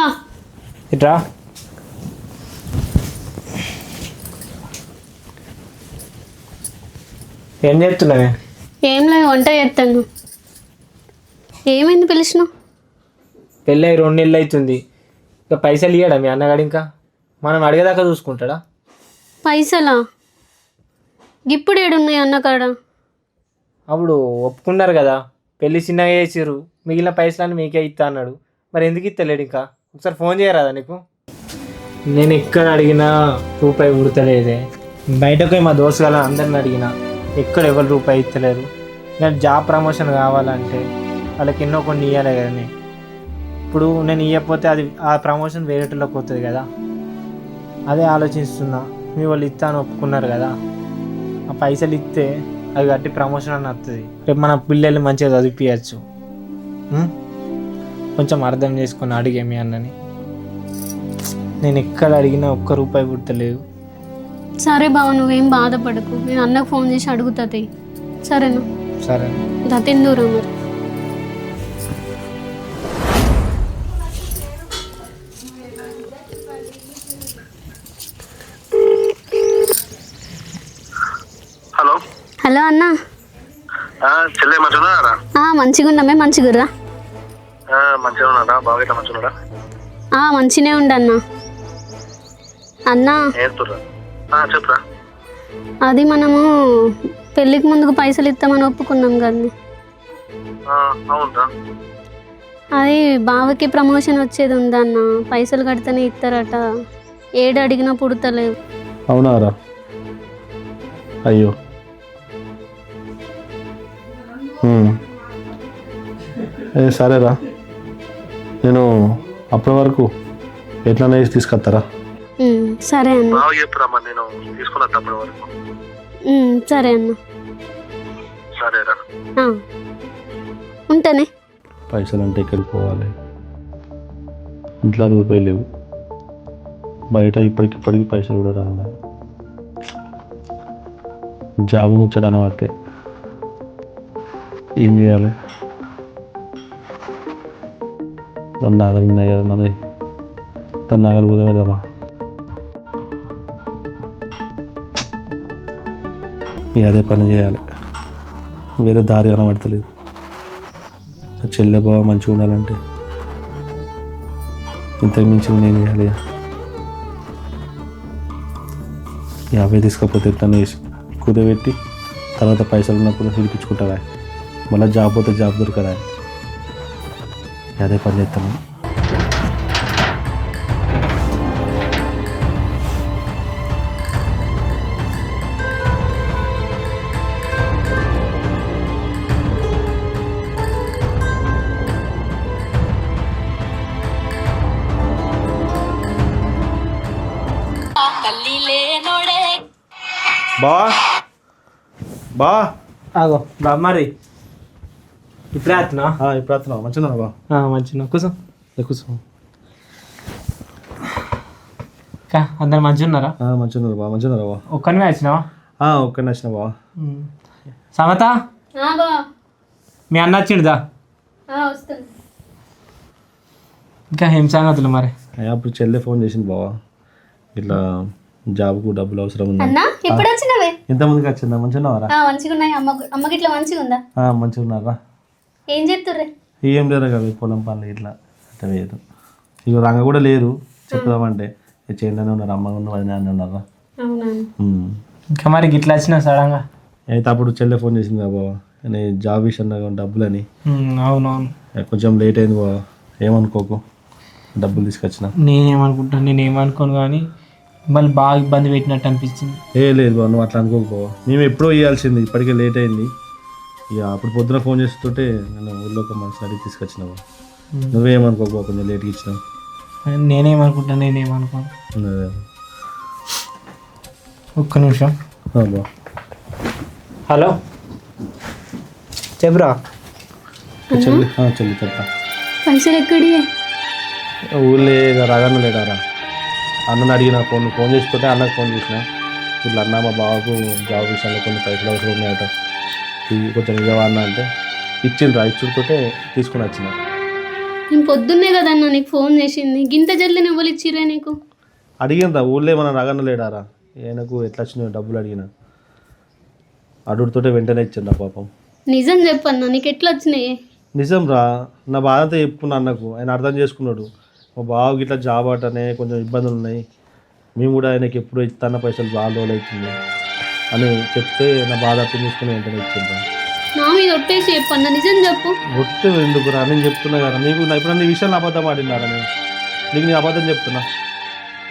ఇట్రా. ఏం చేస్తున్నావే? ఏం లేదు, వంట చేస్తాను. ఏమైంది పిలిచినావు? పెళ్ళి 2 నెలలు అవుతుంది. ఇంకా పైసలు ఇయ్యాడా మీ అన్నగాడు? ఇంకా మనం అడిగేదాకా చూసుకుంటాడా? పైసలా? ఇప్పుడు ఏడున్నాయి అన్నకాడ? అప్పుడు ఒప్పుకున్నారు కదా, పెళ్ళి చిన్నగా చేసిర్రు, మిగిలిన పైసలన్నీ మీకే ఇస్తా అన్నాడు. మరి ఎందుకు ఇస్తలేడు? ఇంకా ఒకసారి ఫోన్ చేయరాదా నీకు? నేను ఎక్కడ అడిగినా రూపాయి ఉడతలేదే. బయటకు మా దోస్తు గారు అందరిని అడిగిన ఎక్కడ ఎవరు రూపాయి ఇస్తలేరు. నేను జాబ్ ప్రమోషన్ కావాలంటే వాళ్ళకి ఎన్నో కొన్ని ఇవ్వాలి కదా. ఇప్పుడు నేను ఇవ్వకపోతే అది ఆ ప్రమోషన్ వేరేటోళ్ళకి పోతుంది కదా. అదే ఆలోచిస్తున్నా. మీ వాళ్ళు ఇస్తాను ఒప్పుకున్నారు కదా, ఆ పైసలు ఇస్తే అవి కట్టి ప్రమోషన్ అని వస్తుంది. రేపు మన పిల్లల్ని మంచిగా చదివించచ్చు. కొంచెం అర్థం చేసుకొని అడిగే మీ అన్నని. నేను ఎక్కడ అడిగినా ఒక్క రూపాయి పుట్టలేదు. సరే బావ, నువ్వేం బాధపడకు, నేను అన్నకు ఫోన్ చేసి అడుగుతుంది. సరేనా? సరే తిందూరా మరి. హలో హలో అన్న. చెల్లె మంచిగా ఉన్నారా? మంచిగా ఉన్నామే. మంచిగుర్రా? మంచిగా ఉన్నాడా? బాగా ఇట్లా మంచిగా ఉన్నాడా? మంచిగానే ఉండన్న. అన్నా చెప్పురా. అది మనము పెళ్ళికి ముందుకు పైసలు ఇస్తామని ఒప్పుకున్నాం కదా. అవునరా. అది బావకి ప్రమోషన్ వచ్చేది ఉందన్న, పైసలు కడితేనే ఇస్తారట. ఏడు అడిగినా పుడతలేవు. అవునారా? అయ్యో. సరేరా, నేను అప్పటి వరకు ఎట్లా తీసుకొస్తారా? సరే అన్న. బాగా చెప్పురా, మరి నేను తీసుకున్నా అప్పటి వరకు. సరే అన్న. సరేరా, ఉంటానే. పైసలు అంటే ఎక్కడికి పోవాలి? ఇంట్లో రూపాయలు లేవు, బయట ఇప్పటికిప్పటికి పైసలు కూడా రావాలి. జాబ్ ముచ్చడాను పడితే ఏం చేయాలి? తన నగలు ఉన్నాయి కదా మరి, తన నగలు కూడా పెడదామా? అదే పని చేయాలి, వేరే దారి కనబడతలేదు. చెల్లె బావ మంచిగా ఉండాలంటే ఇంతకు మించి నేను చేయాలి. 50 తీసుకపోతే తను వేసి కుదబెట్టి తర్వాత పైసలు ఉన్నప్పుడు పిలిపించుకుంటారా? మళ్ళీ జాబ్ పోతే జాబ్ దొరకదా? అదే పని చేస్తాను. బా బా ఆగో మరి ఇప్పుడే వస్తున్నా. ఇప్పుడు వస్తున్నావు? మంచిగా బా. మంచిగా కూర్చో. కూర్చో. అందరు మంచిగా ఉన్నారా? మంచిగా ఉన్నారు బా. మంచిగా ఉన్నారా బా? ఒక్కనివే వచ్చినావా? ఒక్కడిని వచ్చినా బా. సమత, మీ అన్న వచ్చిండుదా? ఇంకా ఏం సంగతులు మరి? అప్పుడు చెల్లె ఫోన్ చేసింది బావా, ఇట్లా జాబ్కు డబ్బులు అవసరం ఉంది. ఎప్పుడు వచ్చినవే? ఇంతమందికి వచ్చిందా? మంచిగా ఉన్నారా? మంచిగా ఉన్నాయి. అమ్మకి ఇట్లా మంచిగా ఉందా? మంచిగా ఉన్నారా? ఏం చెప్తుర్రే? ఏం లేరు కదా, పొలం పనులు ఇట్లా అట్లా లేదు. ఇక రంగ కూడా లేరు చెప్దామంటే. చేయండి ఉన్నారు, అమ్మ ఉన్న అని ఉన్నారా? ఇంకా మరి ఇట్లా వచ్చినా సడన్గా అయితే అప్పుడు చెల్లె ఫోన్ చేసింది కదా బావా, నేను జాబ్ విషయంలో డబ్బులని. అవునవును, కొంచెం లేట్ అయింది బావా, ఏమనుకోకు. డబ్బులు తీసుకొచ్చిన. నేనేమనుకుంటాను, నేనేమనుకోను, కానీ మళ్ళీ బాగా ఇబ్బంది పెట్టినట్టు అనిపించింది. లేదు బావ, నువ్వు అట్లా అనుకోకు బావ. మేము ఎప్పుడో ఇవ్వాల్సింది, ఇప్పటికే లేట్ అయింది. ఇక అప్పుడు పొద్దున ఫోన్ చేస్తుంటే నేను ఊళ్ళో ఒక మనిషి అడిగి తీసుకొచ్చినావు. నువ్వేమనుకోకు బావ, కొంచెం లేట్గా ఇచ్చినావు. నేనేమనుకుంటాను, నేనేమనుకోను. ఒక్క నిమిషం. బావ హలో, చెప్పురా. చెల్లి చెల్లి చెప్తా. పైసలు ఎక్కడి? ఊళ్ళో రాగన్న లేడారా? అన్నని అడిగిన ఫోన్ చేస్తుంటే అన్నకు ఫోన్ చేసిన, ఇట్లా అన్న మా బావకు జాబ్ విషయంలో కొన్ని పైసలు అవసరం ఉన్నాయట, కొంచెం ఇవ్వవా అన్న అంటే ఇచ్చిండ్రా. ఇచ్చుడితోటే తీసుకుని వచ్చిన. నేను పొద్దున్నే కదన్నా నీకు ఫోన్ చేసింది. గింత జల్దీ ఎవరు ఇచ్చిర్రా నీకు? అడిగిండ్రా, ఊళ్ళో మన రాగన్న లేడారా, ఆయనకు ఎట్లా వచ్చినాయో డబ్బులు అడిగిన, అడుగుతోటే వెంటనే ఇచ్చిండ్రా పాపం. నిజం చెప్పన్నా, నీకు ఎట్లా వచ్చినాయి? నిజం రా, నా బాధ అంతా చెప్పుకున్నా అన్నకు. ఆయన అర్థం చేసుకున్నాడు. మా బావకి ఇట్లా జాబ్ అటనే కొంచెం ఇబ్బందులు ఉన్నాయి, మేము కూడా ఆయనకి ఎప్పుడు ఇస్తాన్న పైసలు బాగా రోజులు అవుతుంది అని చెప్తే నా బాధ అర్థం చేసుకుని వెంటనే ఇచ్చిండ్రా. నా మీద ఒట్టేసి చెప్పన్నా, నిజం చెప్పు. ఒట్టు ఎందుకురా, నేను చెప్తున్నా కదా నీకు. ఇప్పుడు నీ విషయాన్ని అబద్ధం ఆడినారా? నీకు నీ అబద్ధం చెప్తున్నా.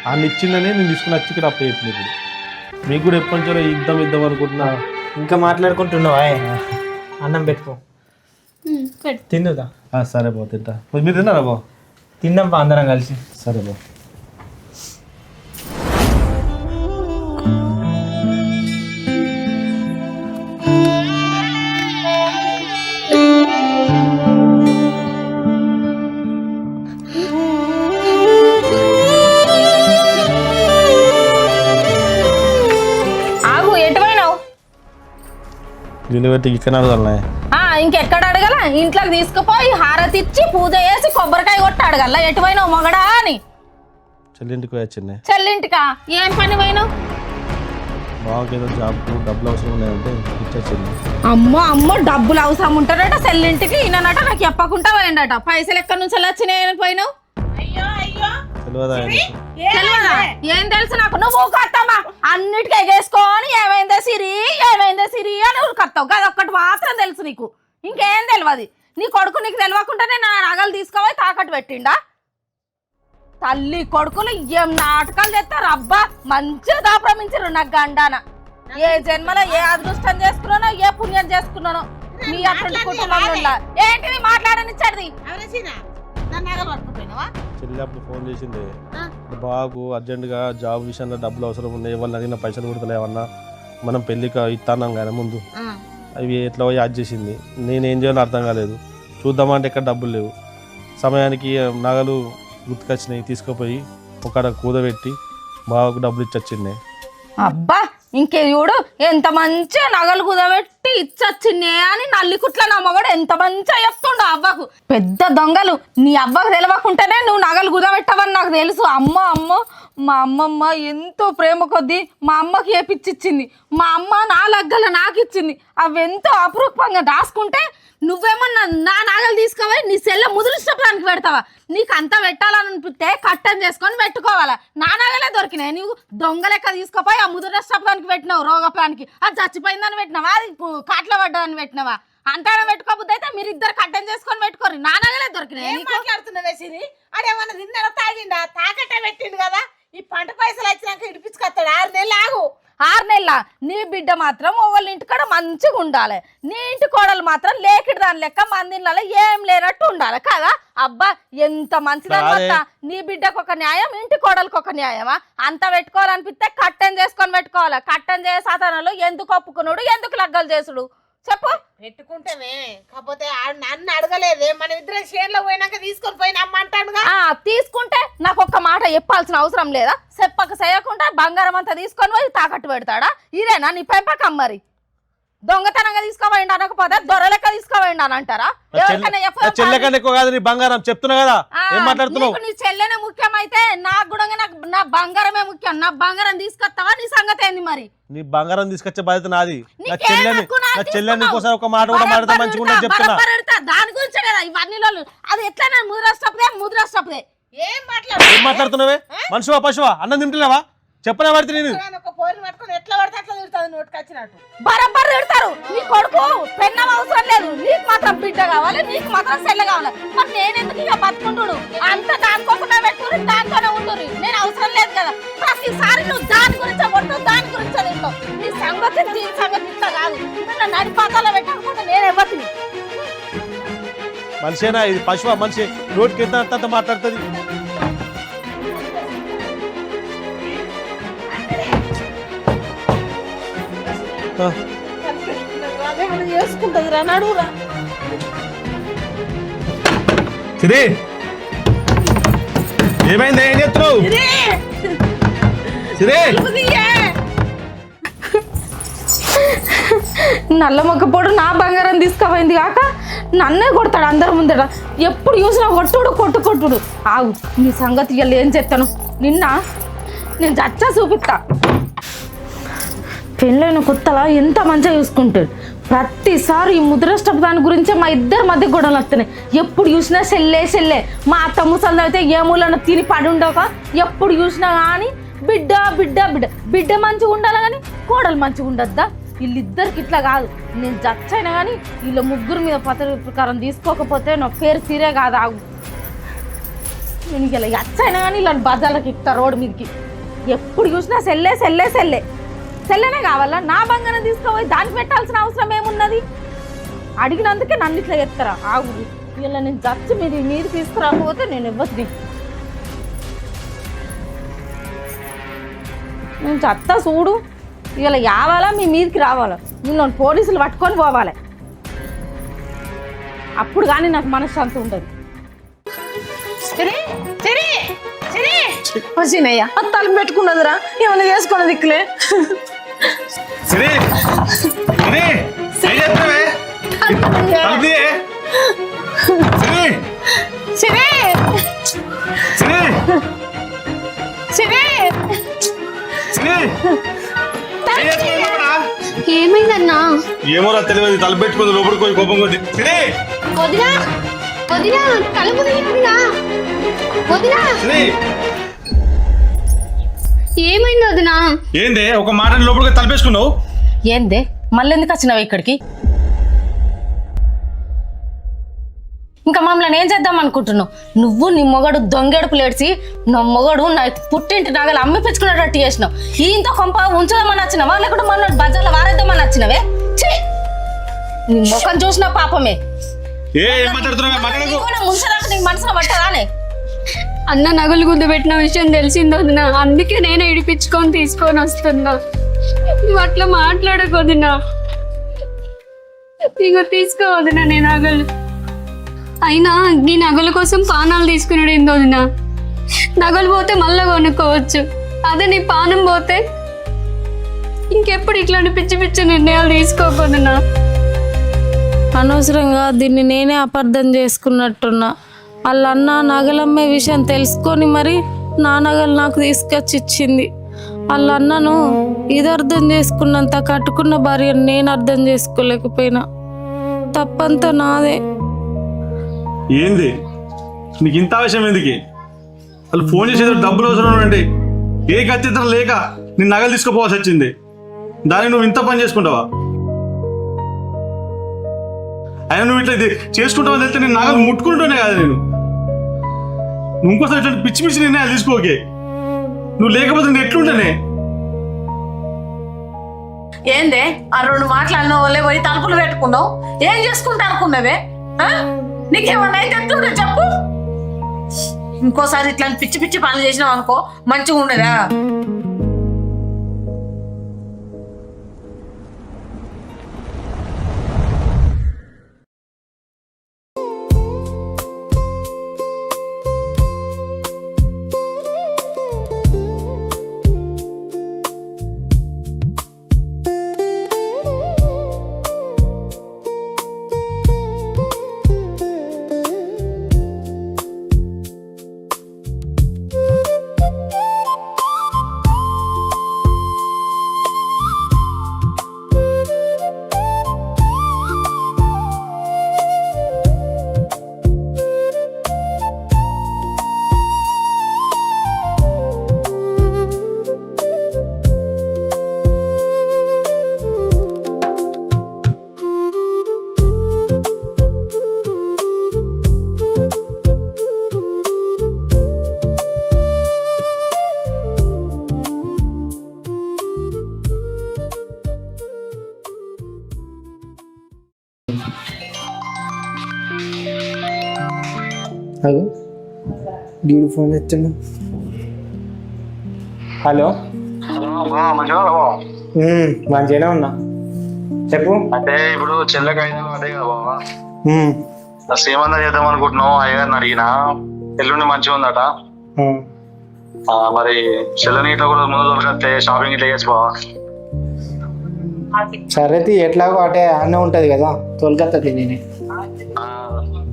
ఆయన ఇచ్చిందని నేను తీసుకుని వచ్చి ఇక్కడ అప్పు చెప్పింది. ఇప్పుడు మీకు కూడా ఎప్పటి నుంచో ఇద్దాం అనుకుంటున్నా. ఇంకా మాట్లాడుకుంటున్నావా? అన్నం పెట్టుకో, తిందుదా. సరే బా తింటా. మీరు తిన్నారా బా? తిందాం బా అందరం కలిసి. సరే బా. ఆగు, ఎటువైనావు? గిన్నె పెట్టి ఇక్కడ అడగాలనే. ఇంకెక్కడ అడగల? ఇంట్లోకి తీసుకుపోయి హారతి ఇచ్చి పూజ చేసి కొబ్బరికాయ కొట్టి అడగల ఎటువైనావు మగడా అని. చెల్లింటికి వచ్చింది. చెల్లింటికా? ఏం పని పోయినావు? బాగా ఏదో జాబ్కు డబ్బులు అవసరం ఉన్నాయంటే ఇచ్చేసింది. అమ్మో డబ్బులు అవసరం ఉంటాడట సెల్లింటికి. ఈయనట నాకు చెప్పకుండా పోయిండట. పైసలు ఎక్కడి నుంచి వచ్చినాయని పోయినావు? తెలియదా? తెలియదా? ఏం తెలుసు నాకు? నువ్వు ఊకొస్తామా అన్నిటికీ ఎగేసుకొని ఏమైందే సిరి అని ఊరుకొస్తావు. అదొక్కటి మాత్రం తెలుసు నీకు, ఇంకేం తెలియదు. నీ కొడుకు నీకు తెలియకుండానే నా నగలు తీసుకోవాలి తాకట్టు పెట్టిండా? తల్లి కొడుకులు ఏం నాటకాలు చేస్తారు అబ్బా. మంచిగా దాప్రమించారు నాకు గండాన. ఏ జన్మలో ఏ అదృష్టం చేసుకున్నానో ఏ పుణ్యం చేసుకున్నానో మీ అటువంటి కుటుంబంలో. ఏంటిది మాట్లాడనిచ్చాడు? చెల్లి అప్పుడు ఫోన్ చేసింది, బాగు అర్జెంటుగా జాబ్ విషయంలో డబ్బులు అవసరం ఉన్నాయి, ఎవరిని అడిగిన పైసలు కొడతలేవన్నా, మనం పెళ్ళికి ఇస్తాన్నాం కానీ ముందు అవి ఎట్లా యాడ్ చేసింది. నేనేం చేయాలో అర్థం కాలేదు. చూద్దామంటే ఎక్కడ డబ్బులు లేవు. సమయానికి నగలు గుర్తుకొచ్చినాయి, తీసుకుపోయి ఒక కూదబెట్టి బావకు డబ్బులు ఇచ్చొచ్చింది. అబ్బా ఇంకే చూడు ఎంత మంచిగా నగలు కుదబెట్టి ఇచ్చొచ్చిందే అని నల్లికుట్ల నా మగడు ఎంత మంచిగా చెప్తుండు అవ్వకు. పెద్ద దొంగలు. నీ అవ్వకు తెలియకుంటేనే నువ్వు నగలు కుదబెట్టవని నాకు తెలుసు. అమ్మో మా అమ్మమ్మ ఎంతో ప్రేమ కొద్దీ మా అమ్మకి ఏ పిచ్చిచ్చింది, మా అమ్మ నా లగ్గల నాకు ఇచ్చింది. అవి ఎంతో అపురూపంగా రాసుకుంటే నువ్వేమన్నా నా నగలు తీసుకుపోయి నీ సెల్ల ముదిరిష్టడానికి పెడతావా? నీకు అంతా పెట్టాలని అనిపిస్తే కట్టం చేసుకొని పెట్టుకోవాలా. నా నగలే దొరికినాయి, నువ్వు దొంగ లెక్క తీసుకుపోయి ఆ ముదిరిష్టడానికి పెట్టినావు. రోగపానికి అది చచ్చిపోయిందని పెట్టినావా? అది కాట్ల పడ్డాదని పెట్టినావా? అంటారా పెట్టుకోబుద్ది అయితే మీరిద్దరు కట్టం చేసుకొని పెట్టుకోరు. నా నగలే దొరికినాయి. మాట్లాడుతున్నావే సిరి? అదేమన్నా తిన్నారా తాగిండా? తాకట్టే పెట్టిండు కదా. ఈ పంట పైసలు వచ్చినాక ఇడిపించుకొస్తాడు. 6 నెలలు ఆగు. 6 నెలల నీ బిడ్డ మాత్రం వాళ్ళ ఇంటికాడ మంచిగా ఉండాలి. నీ ఇంటి కోడలు మాత్రం లేకిడి దాని లెక్క మందిలో ఏం లేనట్టు ఉండాలి కదా. అబ్బా ఎంత మంచిదన్నమాట. నీ బిడ్డకు ఒక న్యాయం, ఇంటి కోడలకు ఒక న్యాయమా? అంత పెట్టుకోవాలనిపిస్తే కట్టం చేసుకొని పెట్టుకోవాలి. కట్టం చేసే సాధనలు ఎందుకు ఒప్పుకున్నాడు, ఎందుకు లగ్గలు చేసుడు చెప్పు? పెట్టుకుంటేనే కాకపోతే నన్ను అడగలేదే. మనం ఇద్దరం షేర్లో పోయినాక తీసుకొని పోయినా అమ్మంటాడుగా. తీసుకుంటే నాకు ఒక్క మాట చెప్పాల్సిన అవసరం లేదా? చెప్పక చేయకుండా బంగారం అంతా తీసుకొని పోయి తాకట్టు పెడతాడా? ఇదేనా నీ పెంపకం? మరి దొంగతనంగా తీసుకోపోయిండు అనకపోతే దొరలెక్క తీసుకోపోయిండు అని అంటారా? చెల్లెకన్నా ఎక్కువ కాదు నీ బంగారం, చెప్తున్నా కదా. ఏం మాట్లాడుతున్నావు? నీ చెల్లెనే ముఖ్యం అయితే నాకు కూడా నా బంగారమే ముఖ్యం. నా బంగారం తీసుకొస్తావా? నీ సంగతి ఏంది మరి? నీ బంగారం తీసుకొచ్చే బాధ్యత నాది. నా చెల్లెని కోసం ఒక మాట కూడా మాట్లాడితే మంచిగా ఉంటుంది చెప్తున్నా. దాని గురించే కదా ఇవన్నీ. అది ఎట్లా ముద్రష్టపదే ఏం మాట్లాడుతున్నావే? మనుషువా పశువా? అన్నం తింటున్నావా? చెప్పనే పడితే నేను ఎట్లా పడితే అట్లా తిడతాను నోటికి వచ్చినట్టు. బరాబర్ తిడతారు. నీ కొడుకు పెన్నం అవసరం లేదు, నీకు మాత్రం బిడ్డ కావాలి, నీకు మాత్రం సెల్ల కావాలి. మరి నేనెందుకు ఇక బతుకుంటుడు? అంత దానికోసమే పెట్టుకుని దాంతోనే ఉంటురు. నేను అవసరం లేదు కదా. ప్రతిసారి నువ్వు దాని గురించే కొట్టు, దాని గురించే తింటావు. నీ సంగతి దీని సంగతి ఇట్లా కాదు. నడిపాతాలో పెట్టనుకుంటే నేను ఇవ్వతిని. మనిషేనా ఇది? పశువా మనిషి? నోటికి ఎంత మాట్లాడుతుంది. చేసుకుంటది రా నడువురా. సిరి ఏమైంది? ఏం చెప్తున్నావు? సిరి నల్ల మొక్కపోడు నా బంగారం తీసుకుపోయింది కాక నన్నే కొడతాడు అందరి ముందట. ఎప్పుడు చూసినా కొట్టుడు. ఆగు నీ సంగతి ఇవాళ ఏం చెప్తాను. నిన్న నేను చచ్చా చూపిస్తా. పెళ్ళైన కొత్తలా ఎంత మంచిగా చూసుకుంటాడు. ప్రతిసారి ఈ ముద్రష్టపు దాని గురించే మా ఇద్దరి మధ్య గొడవలు వస్తున్నాయి. ఎప్పుడు చూసినా సెల్లే. మా అత్త ముసలి అయితే ఏ మూలన తిని పడి ఉండక ఎప్పుడు చూసినా కానీ బిడ్డ మంచిగా ఉండాలి కానీ కోడలు మంచిగా ఉండద్దా? వీళ్ళిద్దరికి ఇట్లా కాదు. నేను జచ్చైనా కానీ వీళ్ళ ముగ్గురు మీద పద్ధతి ప్రకారం తీసుకోకపోతే నా పేరు సిరే కాదు. ఆగు నేను ఇలా ఎచ్చైనా కానీ ఇలా బజార్లకి ఇస్తా రోడ్డు మీదకి. ఎప్పుడు చూసినా సెల్లే. చెల్లెనే కావాలా? నా బంగారం తీసుకోపోయి దానికి పెట్టాల్సిన అవసరం ఏమున్నది? అడిగినందుకే నన్ను ఇట్లా చెప్తారా? ఆగు, ఇలా నేను చచ్చి మీరు తీసుకురాకపోతే నేను ఇవ్వద్ది. నేను చత్తా చూడు, ఇలా యావాలా మీ మీదకి రావాలా, మిమ్మల్ని పోలీసులు పట్టుకొని పోవాలి. అప్పుడు కానీ నాకు మనశ్శాంతి ఉంటుంది. వచ్చినయ్యా తలుపు పెట్టుకున్నదిరా, ఏమైనా చేసుకున్న దిక్కులే. ఏమైందన్నా? ఏమోరా తెలియదు, తలుపు పెట్టుకుంది లోపలికి పోయి కోపం కొద్ది. వదినా వదినా తలుపు తీయకురా. వదినా ఏమైంది వదినా? ఏందే ఒక మాట లోపలికి తలుపేసుకున్నావు? ఏందే మళ్ళీ ఎందుకు వచ్చినావు ఇక్కడికి? ఇంకా మమ్మల్ని ఏం చేద్దాం అనుకుంటున్నావు? నువ్వు నీ మొగడు దొంగేడుపులు ఏడ్చి నా మొగడు నా పుట్టింటి నగలు అమ్మి పెంచుకునేటట్టు చేసినావు. ఇంత కొంప ఉంచుదామని వచ్చినావా లేకుంటే మన బజార్లో వారేద్దామని వచ్చినవే? నీ ముఖం చూసిన పాపమే. ముంచరాక నీకు మనసులో పట్టరానే? అన్న నగలు గుద్దు పెట్టిన విషయం తెలిసింది వదినా, అందుకే నేను ఇడిపించుకొని తీసుకొని వస్తున్నా. నువ్వు అట్లా మాట్లాడకొదినా. ఇగో తీసుకో వదినా నేను నగలు. అయినా నీ నగల కోసం పానాలు తీసుకున్నాడు ఏందో వదినా. నగలు పోతే మళ్ళా కొనుక్కోవచ్చు, అదే నీ పానం పోతే ఇంకెప్పుడు ఇట్లాంటి పిచ్చి పిచ్చి నిర్ణయాలు తీసుకోకూడదునా. అనవసరంగా దీన్ని నేనే అపార్థం చేసుకున్నట్టున్నా. వాళ్ళన్న నగలమ్మే విషయం తెలుసుకొని మరి నా నగలు నాకు తీసుకొచ్చి ఇచ్చింది. వాళ్ళ అన్నను ఇది అర్థం చేసుకున్నంత కట్టుకున్న భార్యను నేను అర్థం చేసుకోలేకపోయినా. తప్పంతా నాదే. ఏంది నీకు ఇంత ఆవేశం ఎందుకు? వాళ్ళు ఫోన్ చేసేది డబ్బులు అవసరం అంటే ఏ గత్యంతరం లేక నీ నగలు తీసుకుపోవాల్సి వచ్చింది. దాన్ని నువ్వు ఇంత పని చేసుకుంటావా? అయినా నువ్వు ఇట్లా చేసుకుంటావని తెలిస్తే నేను నగలు ముట్టుకుంటూనే కాదు. నువ్వు ఇంకోసారి ఇట్లా పిచ్చి పిచ్చి నిర్ణయాలు తీసుకోకే. నువ్వు లేకపోతే నేను ఎట్లుంటానే? ఏందే ఆ రెండు మాటలు వాళ్ళే పోయి తలుపులు పెట్టుకున్నావు? ఏం చేసుకుంటా అనుకున్నావే? నీకేమన్నా అయితే ఎట్లుండే చెప్పు. ఇంకోసారి ఇట్లాంటి పిచ్చి పిచ్చి పనులు చేసినావు అనుకో మంచిగా ఉండదా? హలో డీడీ ఫోన్ చేస్తున్నా. హలో మంచిగానే ఉన్నా, చెప్పు. అంటే ఇప్పుడు చెల్లెకైనా అదే కదా బాబా, సేమంతా చేద్దాం అనుకుంటున్నావు. అయ్యగారిని అడిగినా ఎల్లుండి మంచిగా ఉందట. మరి చెల్లని ఇట్లా కూడా ముందు దొరకతే షాపింగ్ ఇట్లా చేసి బావా. సరే ఎట్లాగో అటే అన్నీ ఉంటుంది కదా, తొలగత్తది నేనే.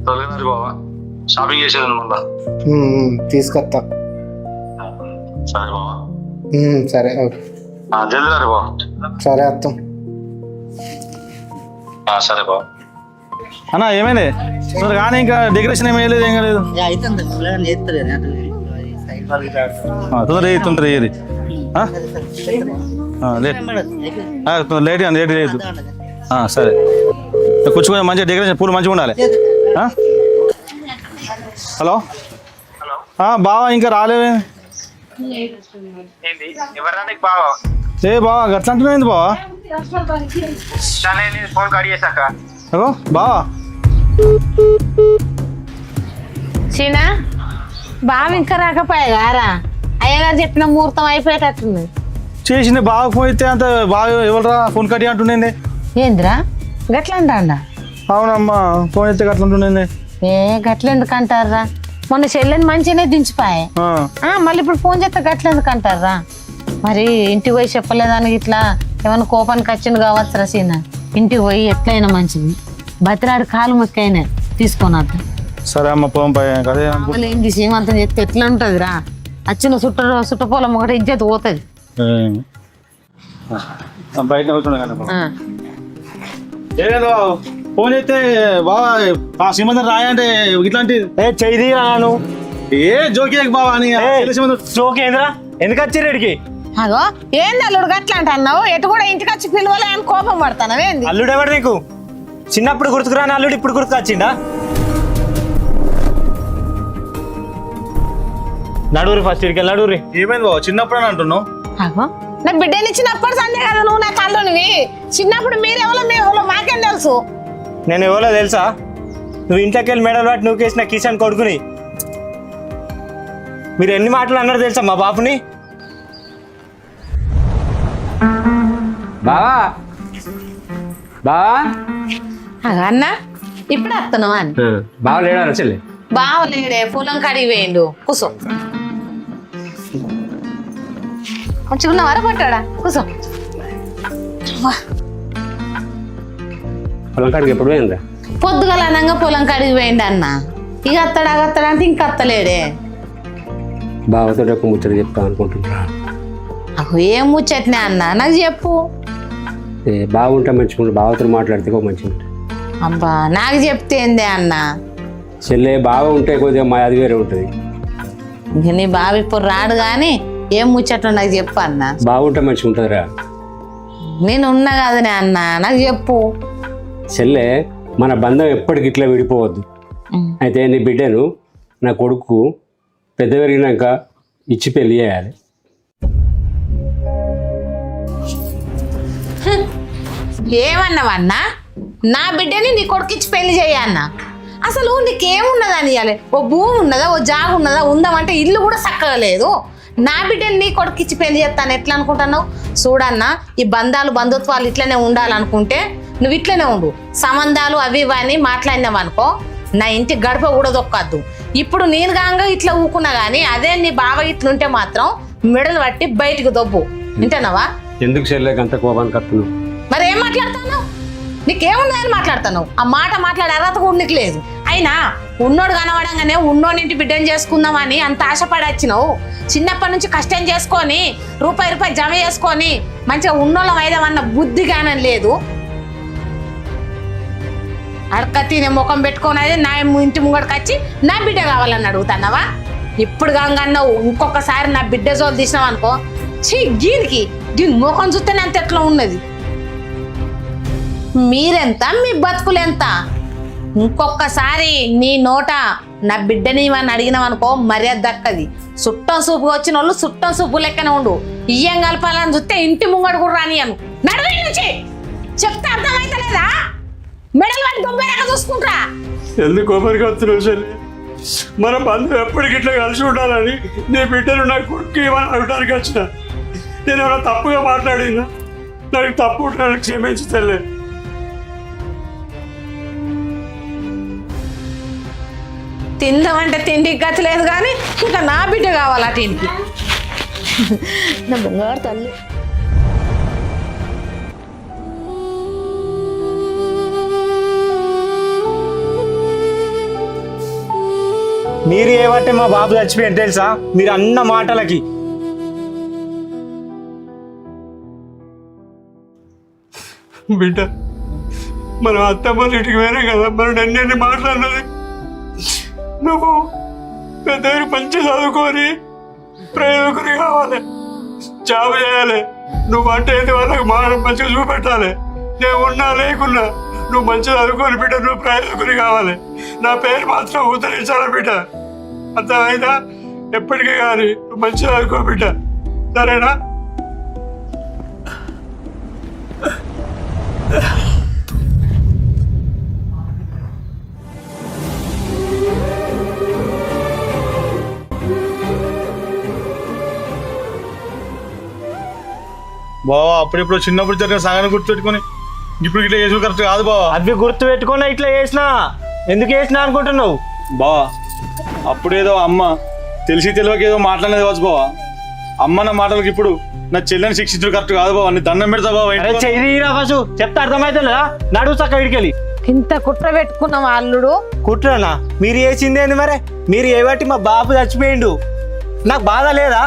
తొలగదు బావా, షాపింగ్ చేసేది మళ్ళా తీసుకొస్తా. సరే బావా. సరే ఓకే, జల్దీ రా బావా. సరే అత్తం. సరే బావా. అన్న ఏమైంది కానీ ఇంకా డెకరేషన్ ఏమీ లేదు, ఏం కాలేదు. తొందర ఏది లేట్ లేట్ లేదు. సరే కూర్చుకొని మంచిగా డెకరేషన్ పూలు మంచిగా ఉండాలి. హలో బావా ఇంకా రాలేవే? ఎవరా నీకు బావా? ఏ బావా గట్లా అంటున్నాయింది బావా ఫోన్ కట్ చేశాక అగో బావా చీనా బావ ఇంకా రాకపోయారా అయ్యగారు చెప్పిన ముహూర్తం అయిపోయేటట్టుంది. చేసింది బాగా ఫోన్ అయితే అంత బాగా ఎవరురా ఫోన్ కట్టి అంటుండే. ఏందిరా గట్ల అంటాడా? అవునమ్మా ఫోన్ అయితే గట్ల అంటుండే. ఏ గట్ల ఎందుకు అంటారా? మొన్న చెల్లెని మంచిగానే దించిపోయాయి, మళ్ళీ ఇప్పుడు ఫోన్ చేస్తే గట్ల ఎందుకు అంటారా? మరి ఇంటికి పోయి చెప్పలేదానికి ఇట్లా ఏమైనా కోపానికి వచ్చింది కావచ్చు రా సీనా. ఇంటికి పోయి ఎట్లయినా మంచిది బతిరాడు కాలు మొక్కైనా తీసుకొని సరే అమ్మ పోం అదే ఏంటి సీమంతం చెప్తే ఎట్లా ఉంటుందిరా? వచ్చిన చుట్టపోలం ఒకటి ఇజ్జత్ పోతుంది. బయట ఫోన్ అయితే బావా ఆ శ్రీమంతం రాయంటే ఇట్లాంటి చెయ్యి రాను ఏ జోకే బావా అని జోకి ఏందిరా? ఎందుకు వచ్చి రెడికి? అగో ఏంది అల్లుడు గట్లా అంటున్నావు? ఎటు కూడా ఇంటికి వచ్చి పిలువలే అని కోపం పడతాను. ఏంది అల్లుడు ఎవడు నీకు? చిన్నప్పుడు గుర్తుకురాని అల్లుడు ఇప్పుడు గుర్తుకొచ్చిండా? నడువురి ఫస్ట్ ఇడికి నడువురి. ఏమైంది బావ చిన్నప్పుడు అని అంటున్నావు? అగో నా బిడ్డని చిన్నప్పుడు సందే కదా నువ్వు నా కళ్ళునివి. చిన్నప్పుడు మీరెవరో మేమెవరో మాకేం తెలుసు. నేను ఎవరో తెలుసా? నువ్వు ఇంట్లోకి వెళ్ళి మెడల్ వాటి నువ్వు కేసిన కిషన్ కొడుకుని. మీరు ఎన్ని మాటలు అన్నారు తెలుసా మా బాపుని? బావా బావా అన్న ఇప్పుడు వస్తున్నావా అని బావ లేడా చెల్లి? బావలేడే పొలం కడిగి వేయండు. కూసో మంచిగా ఉన్నవారా పట్టాడా? కూసో. పొలం కాడికి ఎప్పుడు పోయిందా? పొద్దుగల అనంగా పొలం కడిగి వేయండి అన్న. ఇక అత్తడా అంటే ఇంక అత్తలేడే. బావతో ఒక ముచ్చట చెప్తా అనుకుంటున్నా. ఏం ముచ్చట్నే అన్న నాకు చెప్పు. బాగుంటా మంచిగా బావతో మాట్లాడితే మంచిగా ఉంటుంది. అబ్బా నాకు చెప్తే ఏందే అన్న? చెల్లె బావ ఉంటే కొద్దిగా మా అది వేరే ఉంటుంది. ఇంక నీ బావ ఇప్పుడు రాడు కానీ ఏం ముచ్చట నాకు చెప్పు అన్న. బాగుంటే మంచిగా ఉంటుందిరా. నేను ఉన్నా కదనే అన్న నాకు చెప్పు. చెల్లె మన బంధం ఎప్పటికి ఇట్లా విడిపోవద్దు. అయితే నీ బిడ్డను నా కొడుకు పెద్ద పెరిగినాక ఇచ్చి పెళ్లి చేయాలి. ఏమన్నావన్నా? నా బిడ్డని నీ కొడుకిచ్చి పెళ్లి చేయన్నా? అసలు నీకేమున్నదని ఇవ్వాలి? ఓ భూమి ఉన్నదా, ఓ జాగ ఉన్నదా? ఉందామంటే ఇల్లు కూడా చక్కగా లేదు. నా బిడ్డని నీ కొడుకిచ్చి పెళ్లి చేస్తాను ఎట్లా అనుకుంటున్నావు? చూడన్నా ఈ బంధాలు బంధుత్వాలు ఇట్లనే ఉండాలనుకుంటే నువ్వు ఇట్లనే ఉండు. సంబంధాలు అవి ఇవి అని మాట్లాడినావు అనుకో నా ఇంటి గడప కూడా దొక్కద్దు. ఇప్పుడు నేను కాగా ఇట్లా ఊకున్నా కానీ అదే నీ బావ ఇట్లుంటే మాత్రం మెడలు పట్టి బయటికి దొబ్బు. వింటున్నావా? ఎందుకు చెల్లెకి అంత కోపానికి వస్తున్నావు? మరి ఏం మాట్లాడుతున్నావు? నీకేముందని మాట్లాడుతున్నావు? ఆ మాట మాట్లాడే అర్హత కూడా నీకు లేదు. అయినా ఉన్నోడు కనబడంగానే ఉన్నోడింటి బిడ్డను చేసుకుందామని అంత ఆశపడి వచ్చినావు. చిన్నప్పటి నుంచి కష్టం చేసుకొని రూపాయి జమ చేసుకొని మంచిగా ఉన్నోళ్ళం అయిదామన్న బుద్ధి గానం లేదు. అడక తినే ముఖం పెట్టుకొని అయితే నా ఇంటి ముంగడికి వచ్చి నా బిడ్డ కావాలని అడుగుతున్నావా? ఇప్పుడు కాంగన్నావు ఇంకొకసారి నా బిడ్డ జోలు తీసినావు అనుకో దీని ముఖం చూస్తేనే అంత ఎట్లా ఉన్నది. మీరెంత మీ బతుకులెంత? ఇంకొకసారి నీ నోట నా బిడ్డని అని అడిగినావు అనుకో మర్యాద దక్కది. చుట్టం సూపుగా వచ్చిన వాళ్ళు చుట్టం సూపు లెక్కనే ఉండు. ఇయ్యం కలపాలని చూస్తే ఇంటి ముంగడు కూడా రానియను. నడువే నుంచి చెప్తే అర్థమైతలేదా? మెడల్ వాటి దొంగ చూసుకుంటా. ఎందుకు కోపరికి వస్తున్నావు చెల్లి? మన బంధువు ఎప్పటికి ఇట్లా కలిసి ఉండాలని నీ బిడ్డను నా కొడుకు ఏమని అడగడానికి వచ్చిన. నేను ఏమైనా తప్పుగా మాట్లాడినా నాకు తప్పు ఉంటాను క్షమించి చెల్లి. తిందామంటే తిండికి గచ్చలేదు కానీ ఇంకా నా బిడ్డ కావాలి అటు ఇంటికి. నా బంగారు తల్లి. మీరు ఏమంటే మా బాబు చచ్చిపోయింది తెలుసా? మీరు అన్న మాటలకి. బిడ్డ మనం అత్తమ్మ ఇంటికి వేరే కదా మనం అన్ని మాట్లాడినది. నువ్వు పెద్ద మంచి చదువుకొని ప్రయోజకుని కావాలి, జాబ్ చేయాలి. నువ్వు అంటే వాళ్ళకి మంచిగా చూపెట్టాలి. నేను ఉన్నా లేకున్నా నువ్వు మంచిగా చదువుకొని బిడ్డ నువ్వు ప్రయోజకుని కావాలి. నా పేరు మాత్రం ఉద్ధరించాలి బిడ్డ. అర్థమైందా? ఎప్పటికీ కానీ నువ్వు మంచిగా చదువుకో బిడ్డ. సరేనా? బావా అప్పుడెప్పుడు చిన్నప్పుడు జరిగిన సంఘాన్ని గుర్తుపెట్టుకొని ఇప్పుడు ఇట్లా చేసుడు కరెక్ట్ కాదు బావా. అవి గుర్తు పెట్టుకున్నా ఇట్లా చేసినా ఎందుకు చేసినా అనుకుంటున్నావు? బావా అప్పుడేదో అమ్మ తెలిసి తెలియక ఏదో మాట్లాడేది కావచ్చు బావా. అమ్మ నా మాటలకి ఇప్పుడు నా చెల్లెని శిక్షించడం కరెక్ట్ కాదు బావా. నీ దండం పెడతా బావా. అరే చెయ్యిరా ఫస్ట్ చెప్తే అర్థమైతే లేదా? నడువు చక్క ఇడికెళ్ళి. ఇంత కుట్ర పెట్టుకున్నాం అల్లుడు. కుట్రనా? మీరు చేసింది ఏంది మరి? మీరు ఏబట్టి మా బాబు చచ్చిపోయిండు, నాకు బాధ లేదా?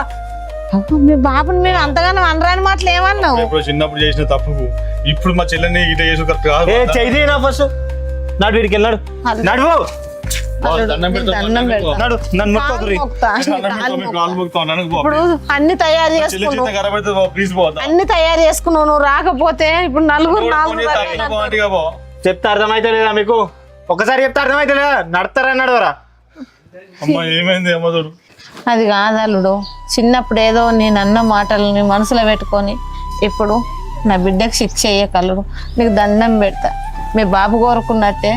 మీ బాబుని మేము అంతగానో అనరాని మాటలు ఏమన్నావు? ఇప్పుడు చిన్నప్పుడు చేసిన తప్పుకు ఇప్పుడు మా చెల్లెని ఇట్లా చేసుడు కరెక్ట్ కాదు. ఏ చెయ్యిరా ఫస్ట్. నడు ఇడికెళ్ళి నడు. నడువు. దండం పెడతా. నడు. నన్ను ముక్కోకురి. ఇప్పుడు అన్ని తయారు చేసుకున్నావు, ప్లీజ్ బావా. అన్ని తయారు చేసుకున్నావు. నువ్వు రాకపోతే ఇప్పుడు నలుగురు చెప్తే అర్థమైతే లేదా మీకు? ఒకసారి చెప్తే అర్థమైతే లేదా? నడతారా నడవరా? అమ్మ ఏమైంది అమ్మదోడు? అది కాదు అల్లుడు, చిన్నప్పుడు ఏదో నేను అన్న మాటలని మనసులో పెట్టుకొని ఇప్పుడు నా బిడ్డకు శిక్ష అయ్యకల్లుడు. నీకు దండం పెడతా. మీ బాబు కోరుకున్నట్టే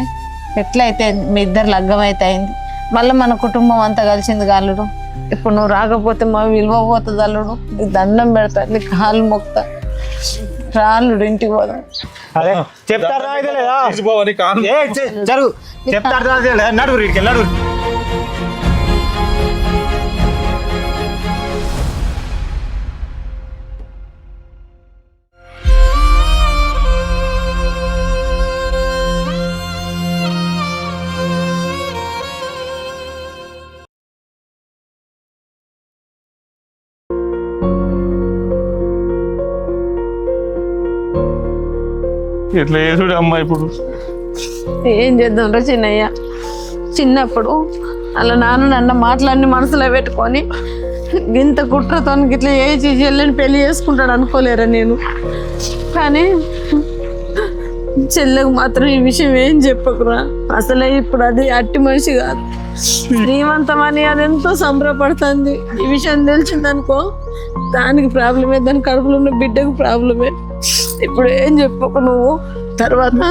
ఎట్లయితే మీ ఇద్దరు లగ్గం అయితే అయింది, మళ్ళీ మన కుటుంబం అంతా కలిసింది అల్లుడు. ఇప్పుడు నువ్వు రాకపోతే మా విలువ పోతుంది అల్లుడు. నీకు దండం పెడతా, నీకు కాళ్ళు మొక్తా. రాళ్ళుడు ఇంటికి పోదాం. అదే చెప్తే అర్థమైతే లేదా? ప్లీజ్ బావా నీ కాలు. జరుగు. చెప్తే అర్థమైతే లేదా? నడువు ఇడికెళ్ళి నడువు. ఎట్లా చేసుడు అమ్మ ఇప్పుడు? ఏం చేద్దాం రా చిన్నయ్య, చిన్నప్పుడు అలా నాన్న నన్న మాటలన్నీ మనసులో పెట్టుకొని ఇంత కుట్రతో ఇట్లా ఏ చెల్లెని పెళ్లి చేసుకుంటాడు అనుకోలేరా నేను. కానీ చెల్లెకు మాత్రం ఈ విషయం ఏం చెప్పకురా. అసలే ఇప్పుడు అది అట్టి మనిషి కాదు, శ్రీమంతమని అది ఎంతో సంబరపడుతుంది. ఈ విషయం తెలిసిందనుకో దానికి ప్రాబ్లమే, దాని కడుపులో ఉన్న బిడ్డకు ప్రాబ్లమే. ఇప్పుడు ఏం చెప్పకు నువ్వు, తర్వాత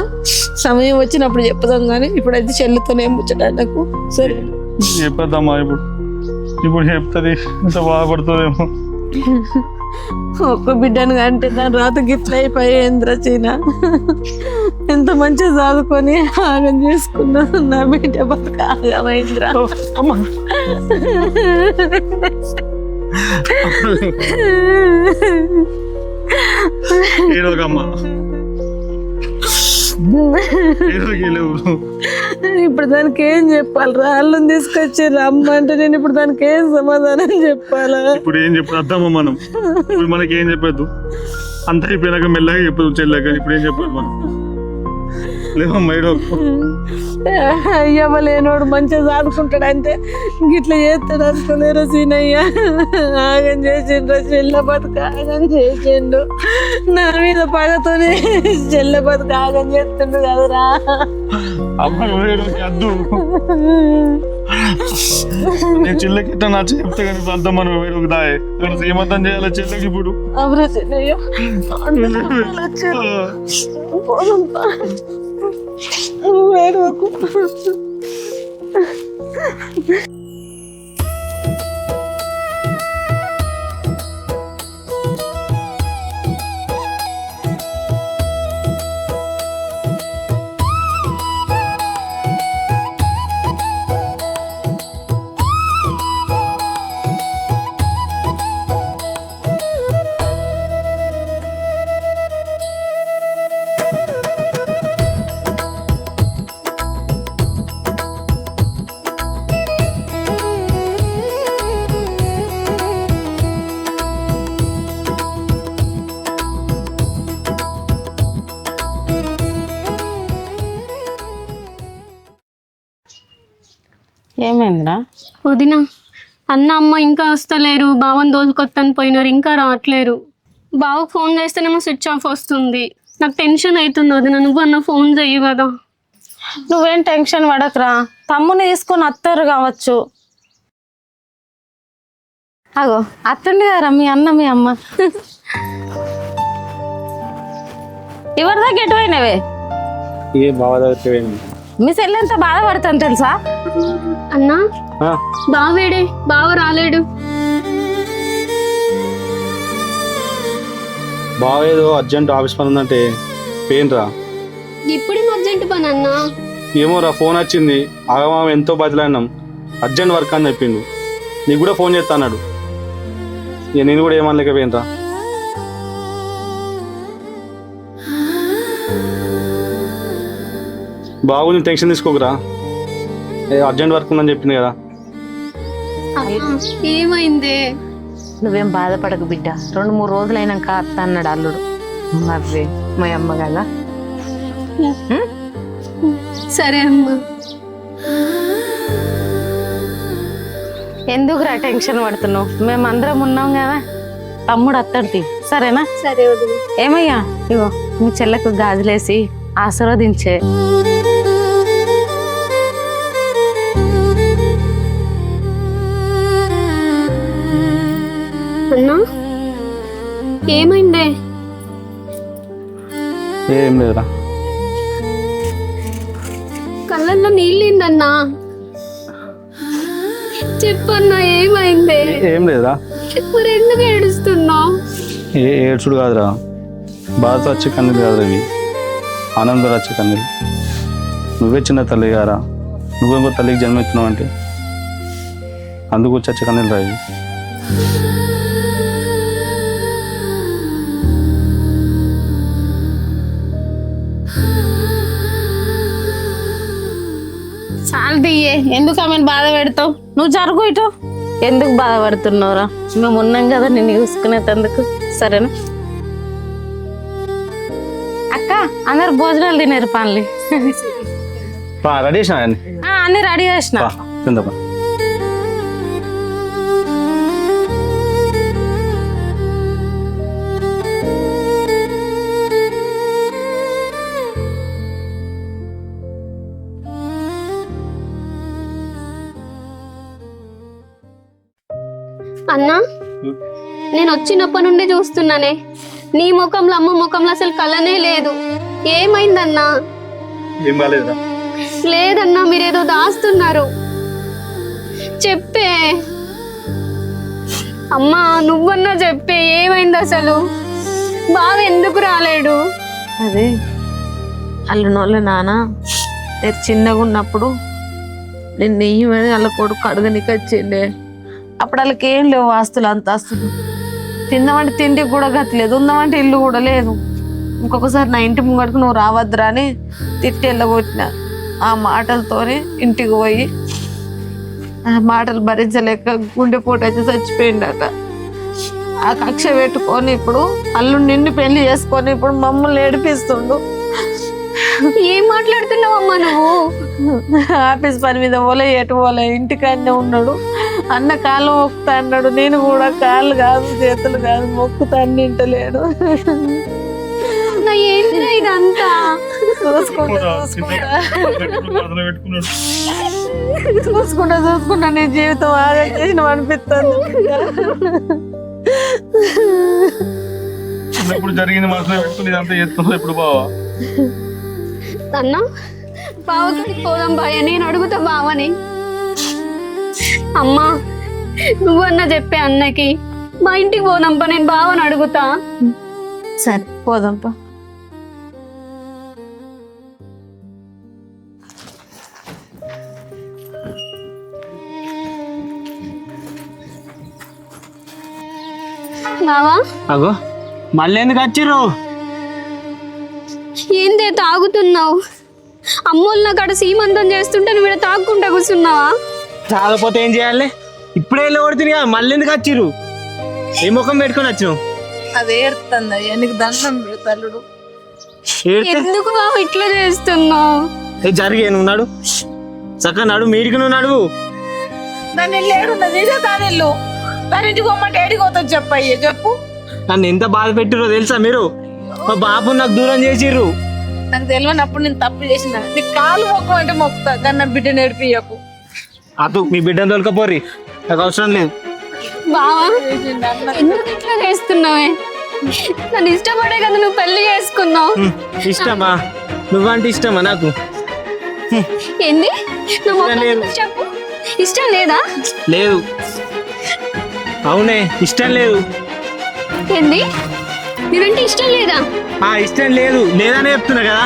సమయం వచ్చినప్పుడు చెప్పుదాం. కానీ ఇప్పుడైతే చెల్లితోనే ముచ్చట నాకు. సరే చెప్పద్దమ్మా ఇప్పుడు ఇప్పుడు చెప్తుంది, ఎంత బాధపడుతుందేమో. ఒక్క బిడ్డను అంటే దాని రాత గిఫ్ట్ అయిపోయేంద్ర చీన. ఎంత మంచిగా చదువుకొని ఆగం చేసుకున్నా నా బిడ్డ బతుక ఆగమైంద్ర. ఏడోకమ్మా, ఇప్పుడు దానికి ఏం చెప్పాలి? రాళ్ళని తీసుకొచ్చి రమ్మంటే నేను ఇప్పుడు దానికి ఏం సమాధానం చెప్పాలా? ఇప్పుడు ఏం చెప్పదు అర్థమ్మా మనం. ఇప్పుడు మనకి ఏం చెప్పద్దు, అంత అయిపోయినాక మెల్లగా చెప్పదు చెల్లాక. ఇప్పుడు ఏం చెప్పదు మనం. లేవమ్మా ఏడోకు. అయ్యమ్మ లేనోడు మంచిగా చదువుకుంటాడంటే గిట్లా చేస్తాడు అనుకోలేరు సీనయ్య. ఆగం చేసిండ్రు, చెల్ల బతుకు ఆగం చేసిండు. నా మీద పగతోనే చెల్ల బతుకు ఆగం చేస్తుండు కదరా. అద్దు నేను చెల్లెకి నా చెప్తే కానీ అర్థం మనం వేరొక దాయే ఏమంతం చేయాలి చెల్లెకి ఇప్పుడు. అవునా సీనయ్య? వేడుకు ఏమైందిరా? వదినా, అన్న అమ్మ ఇంకా వస్తలేరు, బావని దోచుకొత్తని పోయినారు, ఇంకా రావట్లేరు. బావకు ఫోన్ చేస్తేనేమో స్విచ్ ఆఫ్ వస్తుంది. నాకు టెన్షన్ అవుతుంది వదినా, నువ్వు అన్న ఫోన్ చెయ్యి కదా. నువ్వేం టెన్షన్ పడకరా, తమ్ముని తీసుకొని అత్తరు కావచ్చు. అగో అత్తండి కదరా మీ అన్న మీ అమ్మ. ఎవరి దగ్గర ఎటువైనవే? ఏ బావ దగ్గరికి మీ చెల్లి ఎంత బాధపడతాను తెలుసా? అన్నా బావేడే, బావ రాలేడు. బావేదో అర్జెంట్ ఆఫీస్ పని ఉందంటే పెయిన్రా. ఇప్పుడేం అర్జెంట్ పని అన్నా? ఏమోరా ఫోన్ వచ్చింది, ఆగమామ ఎంతో బదిలాడినాం, అర్జెంట్ వర్క్ అని చెప్పిండు. నీకు కూడా ఫోన్ చేస్తా అన్నాడు. ఇక నేను కూడా ఏమనలేకపోయినరా. బాగుంది, టెన్షన్ తీసుకోకురా, అర్జెంట్ వర్క్ ఉందని చెప్పింది కదా. ఏమైంది? నువ్వేం బాధపడకు బిడ్డ, 2-3 రోజులైనాక అత్త అన్నాడు అల్లుడు. మర్రే మా అమ్మ కదా. సరే అమ్మా. ఎందుకురా టెన్షన్ పడుతున్నావు? మేమందరం ఉన్నాం కదా, తమ్ముడు అత్తడిది, సరేనా? సరే వదిలి. ఏమయ్యా, ఇగో మీ చెల్లకు గాజులేసి ఆశీర్వదించే. అన్నా ఏమైందే? ఏం లేదురా. కళ్ళల్లో నీళ్ళిందన్నా, చెప్పన్నా ఏమైందే? ఏం లేదురా. మరి ఎందుకు ఏడుస్తున్నావు? ఏడ్చుడు కాదురా, బాధతో వచ్చే కన్నీళ్ళు కాదురా ఇవి, ఆనందంతో వచ్చే కన్నీళ్ళు. నువ్వే చిన్న తల్లి గారా, నువ్వు ఇంకో తల్లికి జన్మెత్తున్నావు అంటే అందుకు వచ్చే కన్నీళ్ళు రా ఇవి. చాలు దియ్యే, ఎందుకు ఆమెను బాధ పెడతావు? నువ్వు జరుగు ఇటు. ఎందుకు బాధపడుతున్నావురా? మేము ఉన్నాం కదా నిన్ను చూసుకునేందుకు, సరేనా? అక్క, అందరు భోజనాలు తినేరు పనులు. రెడీ చేసిన అన్ని రెడీ చేసిన. తిందా. అన్నా, నేను వచ్చినప్పటి నుండి చూస్తున్నానే, నీ ముఖంలో అమ్మ ముఖంలో అసలు కళ్ళనే లేదు. ఏమైందన్నా? ఏం కాలేదురా. లేదన్నా, మీరేదో దాస్తున్నారు, చెప్పే. అమ్మా నువ్వన్నా చెప్పే, ఏమైంది అసలు? బావ ఎందుకు రాలేడు? అదే అల్లునోళ్ళ నాన్న చిన్నగా ఉన్నప్పుడు నేను నెయ్యమని వాళ్ళ కొడుకు అడగనికి వచ్చిండే. అప్పుడు వాళ్ళకి ఏం లేవు ఆస్తులు, అంత ఆస్తులు. తిందామంటే తిండికి కూడా గతలేదు, ఉందామంటే ఇల్లు కూడా లేదు. ఇంకొకసారి నా ఇంటి ముంగడికి నువ్వు రావద్దురా అని తిట్టి వెళ్ళగొట్టిన. ఆ మాటలతోనే ఇంటికి పోయి ఆ మాటలు భరించలేక గుండెపోటు వచ్చి చచ్చిపోయిందట. ఆ కక్ష పెట్టుకొని ఇప్పుడు అల్లు నిన్ను పెళ్లి చేసుకొని ఇప్పుడు మమ్మల్ని ఏడిపిస్తుండు. ఏం మాట్లాడుతున్నావమ్మా నువ్వు? ఆఫీస్ పని మీద పోలే, ఎటు పోలే, ఇంటికాడనే ఉన్నాడు. అన్న కాళ్ళు మొక్కుతా అన్నాడు, నేను కూడా కాళ్ళు కాదు చేతులు కాదు మొక్కుతా నింటలేడు. ఏంటిరా ఇదంతా? చూసుకుంటా నీ జీవితం ఆగా చేసిన అనిపిస్తుంది. ఇప్పుడు జరిగింది మనసులో పెట్టుకుని ఇదంతా చేస్తున్నా ఇప్పుడు బావా. అన్నా, బావతోడికి పోదాం బాయ, నేను అడుగుతా బావని. అమ్మా నువ్వన్నా చెప్పే అన్నకి, మా ఇంటికి పోదాంపా, నేను బావని అడుగుతా. సరే పోదాంపా. బావా అగో మళ్ళీ ఎందుకు వచ్చిర్రు? ఏందే తాగుతున్నావు? అమ్మోళ్ళ కాడ సీమంతం చేస్తుంటే నువ్వు ఇక్కడ తాగుకుంటా కూర్చున్నావా? తాగపోతే ఏం చేయాలి? ఇప్పుడే వెళ్ళి కొడుతుంది కదా, మళ్ళీ ఎందుకు వచ్చిర్రు? ఏ ముఖం పెట్టుకొని వచ్చినావు? అదే ఏడుతుంది అయ్యా, నీకు దండం పెడతాడు. ఎందుకు బావ ఇట్లా చేస్తున్నావు? జరిగే నువ్వు నడు, చక్కగా నడు, మీడికి నువ్వు నడువు. దాని ఇల్లు ఏడున్నది? దాని ఇల్లు దాని ఇంటికి పోమంటే ఏడికి పోతుంది చెప్పయ్యే, చెప్పు. నన్ను ఎంత బాధ పెట్టిరో తెలుసా మీరు? మా బాబు నాకు దూరం చేసిర్రు. నాకు తెలియనప్పుడు నేను తప్పు చేసిన. నీ కాలు మొక్కం అంటే మొక్కుతా, కానీ నా బిడ్డ నేర్పియకు. అటు మీ బిడ్డను తోలుకపోర్రి, నాకు అవసరం లేదు. బావా ఎందుకు ఇట్లా చేస్తున్నావే? నన్ను ఇష్టపడే కదా నువ్వు పెళ్లి చేసుకున్నావు. ఇష్టమా? నువ్వంటే ఇష్టమా నాకు? ఏంది? నువ్వు మొత్తం చెప్పు, ఇష్టం లేదా? లేదు. అవునే, ఇష్టం లేదు. ఏంది? మీరంటే ఇష్టం లేదా? ఇష్టం లేదు లేదనే చెప్తున్నా కదా,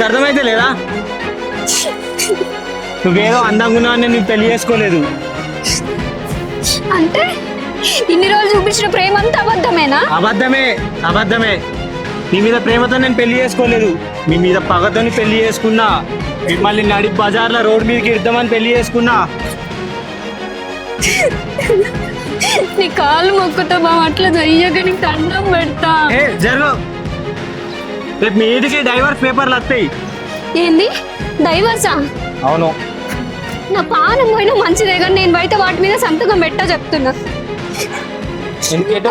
అర్థమైతే లేదా? నువ్వేదో అందంగా ఉన్నావు అని నేను పెళ్లి చేసుకోలేదు. అంటే ఇన్ని రోజులు చూపించిన ప్రేమ అంతా అబద్ధమేనా? అబద్ధమే. మీ మీద ప్రేమతో నేను పెళ్లి చేసుకోలేదు, మీ మీద పగతోని పెళ్లి చేసుకున్నా. మిమ్మల్ని నడి బజార్లో రోడ్డు మీదకి ఇద్దామని పెళ్లి చేసుకున్నా. నీ కాళ్ళు మొక్కుతా బావ, అట్లా చెయ్యక నీకు దండం పెడతా. జరుగు, రేపు మీ ఇంటికి డైవర్స్ పేపర్లు వస్తాయి. ఏంది డైవర్సా? అవును. నా పానం పోయినా మంచిదే కానీ నేను బయట వాటి మీద సంతకం పెట్టా చెప్తున్నా.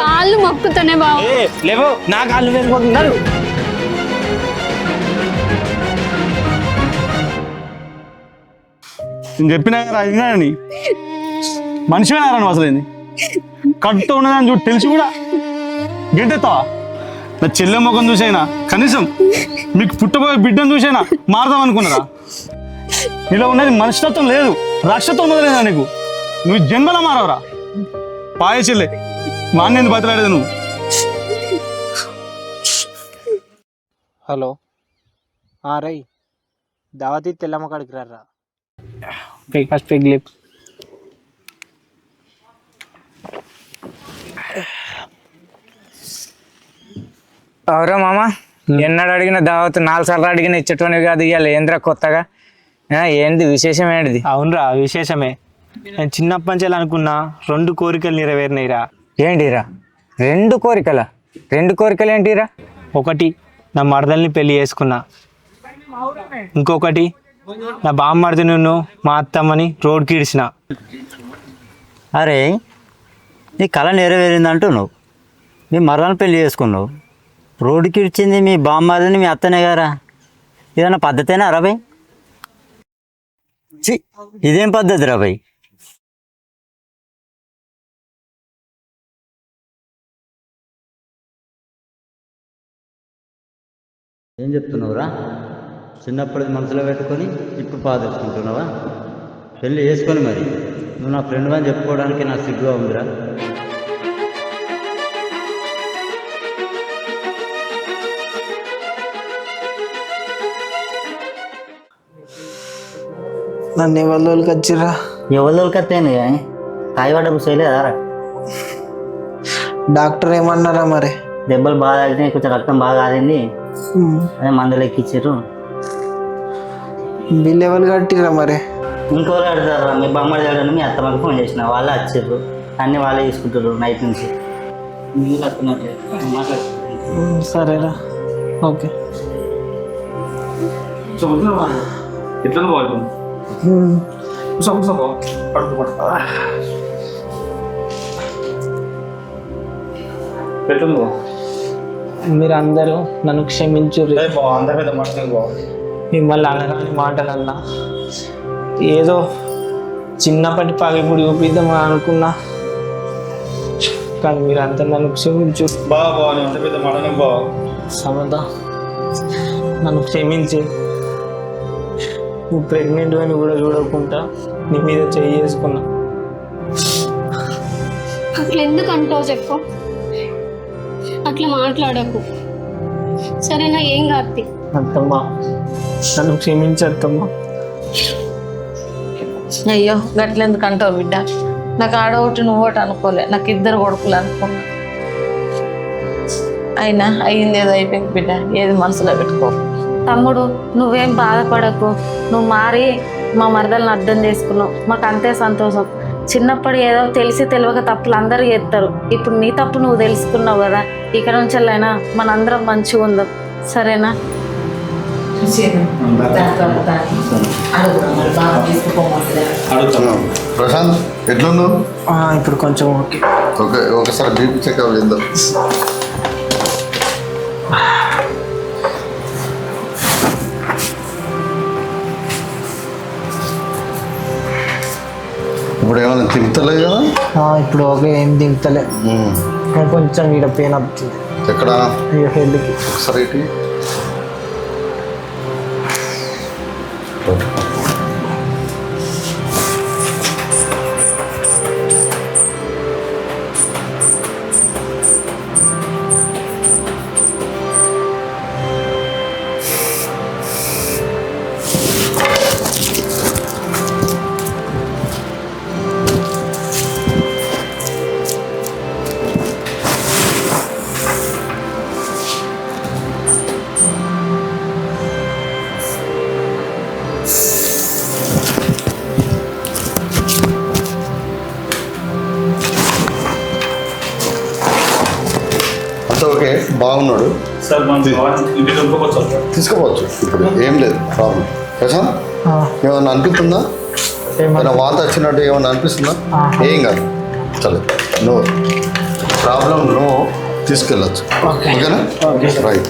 కాళ్ళు మొక్కుతానే బావ. లేవు, నా కాళ్ళు వెళ్ళిపోతున్నారు. నేను చెప్పినా రాజధాని మనిషి రాను అసలు ఏంది కడుతూ ఉన్నదని చూడు తెలిసి కూడా గెంటెత్తావా? నా చెల్లె ముఖం చూసైనా కనీసం మీకు పుట్టబోయే బిడ్డను చూసైనా మారదాం అనుకున్నారా? ఇలా ఉన్నది మనిషితత్వం లేదు, రాష్ట్రత్వం మొదలేదా నీకు? నువ్వు జన్మలా మారవరా? పాయ చెల్లె మాన్నేంది బతలాడేది నువ్వు? హలో రై దావతి తెల్లమ్మ కాడికి రారా. ఫస్ట్ పెగ్ లేప్. అవురా మామ, ఎన్నడు అడిగిన దావత్ 4 సార్లు అడిగిన ఇచ్చటోని కాదు, ఇవాళ ఏంద్రా కొత్తగా? ఏంటి విశేషం ఏంటిది? అవునరా విశేషమే. నేను చిన్నప్పటి నుంచి అనుకున్నా 2 కోరికలు నెరవేరినాయిరా. ఏంటిరా 2 కోరికలా? 2 కోరికలు ఏంటిరా? ఒకటి, నా మరదల్ని పెళ్లి చేసుకున్నా. ఇంకొకటి, నా బామ్మర్ది నిన్ను మా అత్తమ్మని రోడ్కి ఇడిచిన. అరే నీ కళ నెరవేరింది అంటున్నావు, నీ మరణాన్ని పెళ్లి చేసుకున్నావు, రోడ్డుకి ఇచ్చింది మీ బామ్మర్దిని మీ అత్తనే గారా? ఇదన్నా పద్ధతేనా రాబాయ్? ఇదేం పద్ధతి రాబాయ్? ఏం చెప్తున్నావురా? చిన్నప్పటిది మనసులో పెట్టుకొని ఇప్పుడు బాధెత్తుకుంటున్నావా? పెళ్ళి చేసుకొని మరి నువ్వు నా ఫ్రెండ్ అని చెప్పుకోవడానికి నాకు సిగ్గుగా ఉందిరా. నన్ను ఎవరికి వచ్చిర్రా? ఎవరికి వస్తాయి కానీ తాయివాడకు చేయలేదారా? డాక్టర్ ఏమన్నారా మరి? దెబ్బలు బాగా తాగినాయి, కొంచెం రక్తం బాగా ఆడింది, అదే మందులు ఎక్కిచ్చారు. బిల్ ఎవరు కట్టిర్రా మరి? ఇంకోళ్ళు అడుగుతారా? మీ బామ్మడి దగ్గర మీ అత్తమ్మకి ఫోన్ చేసిన, వాళ్ళే వచ్చారు, అన్నీ వాళ్ళే తీసుకుంటారు నైట్ నుంచి. మీరు సరేరా, ఓకే. ఎట్లా మీరు అందరూ నన్ను క్షమించుర్రి. మిమ్మల్ని అనరాని మాటలన్నా, ఏదో చిన్నప్పటి పగిపుడు చూపిద్దామని అనుకున్నా, కానీ మీరు అంతా నన్ను క్షమించు. సమత నన్ను క్షమించి, నువ్వు ప్రెగ్నెంట్ అని కూడా చూడకుండా నీ మీద చేసుకున్నా. అట్లా ఎందుకు అంటావు చెప్పు, అట్లా మాట్లాడకు సరేనా? ఏం కాదు. అత్తమ్మా నన్ను క్షమించత్తమ్మా. అయ్యో గట్లెందుకు అంటావు బిడ్డ? నాకు ఆడొకటి నువ్వోటి అనుకోలే, నాకు 2 కొడుకులు అనుకున్నా. అయినా అయ్యింది ఏదో అయిపోయింది బిడ్డ, ఏది మనసులో పెట్టుకో. తమ్ముడు నువ్వేం బాధపడకు, నువ్వు మారి మా మరదలను అర్థం చేసుకున్నావు, మాకు అంతే సంతోషం. చిన్నప్పుడు ఏదో తెలిసి తెలియక తప్పులు అందరూ చేస్తారు, ఇప్పుడు నీ తప్పు నువ్వు తెలుసుకున్నావు కదా, ఇక్కడ నుంచి వెళ్ళైనా మనందరం మంచిగా ఉందాం, సరేనా? ప్రశాంత్ ఎట్లున్నావు? ఇప్పుడు కొంచెం ఓకే. ఓకే, ఒకసారి బీపీ చెకప్ చేద్దాం. ఇప్పుడు ఏమైనా తింటలే కదా? ఇప్పుడు ఓకే, ఏం తింటలే, కొంచెం ఇక్కడ పెయిన్ అవుతుంది. ఎక్కడ? హెడ్కి. ఒకసారి ఇటు. బాగున్నాడు తీసుకోవచ్చు ఇప్పుడు ఏం లేదు ప్రాబ్లం. ప్రశాంత్ ఏమన్నా అనిపిస్తుందా? ఏమైనా వాత వచ్చినట్టు ఏమన్నా అనిపిస్తుందా? ఏం కాదు, చలో నో ప్రాబ్లం, నో తీసుకెళ్ళచ్చు. ఓకేనా? రైట్.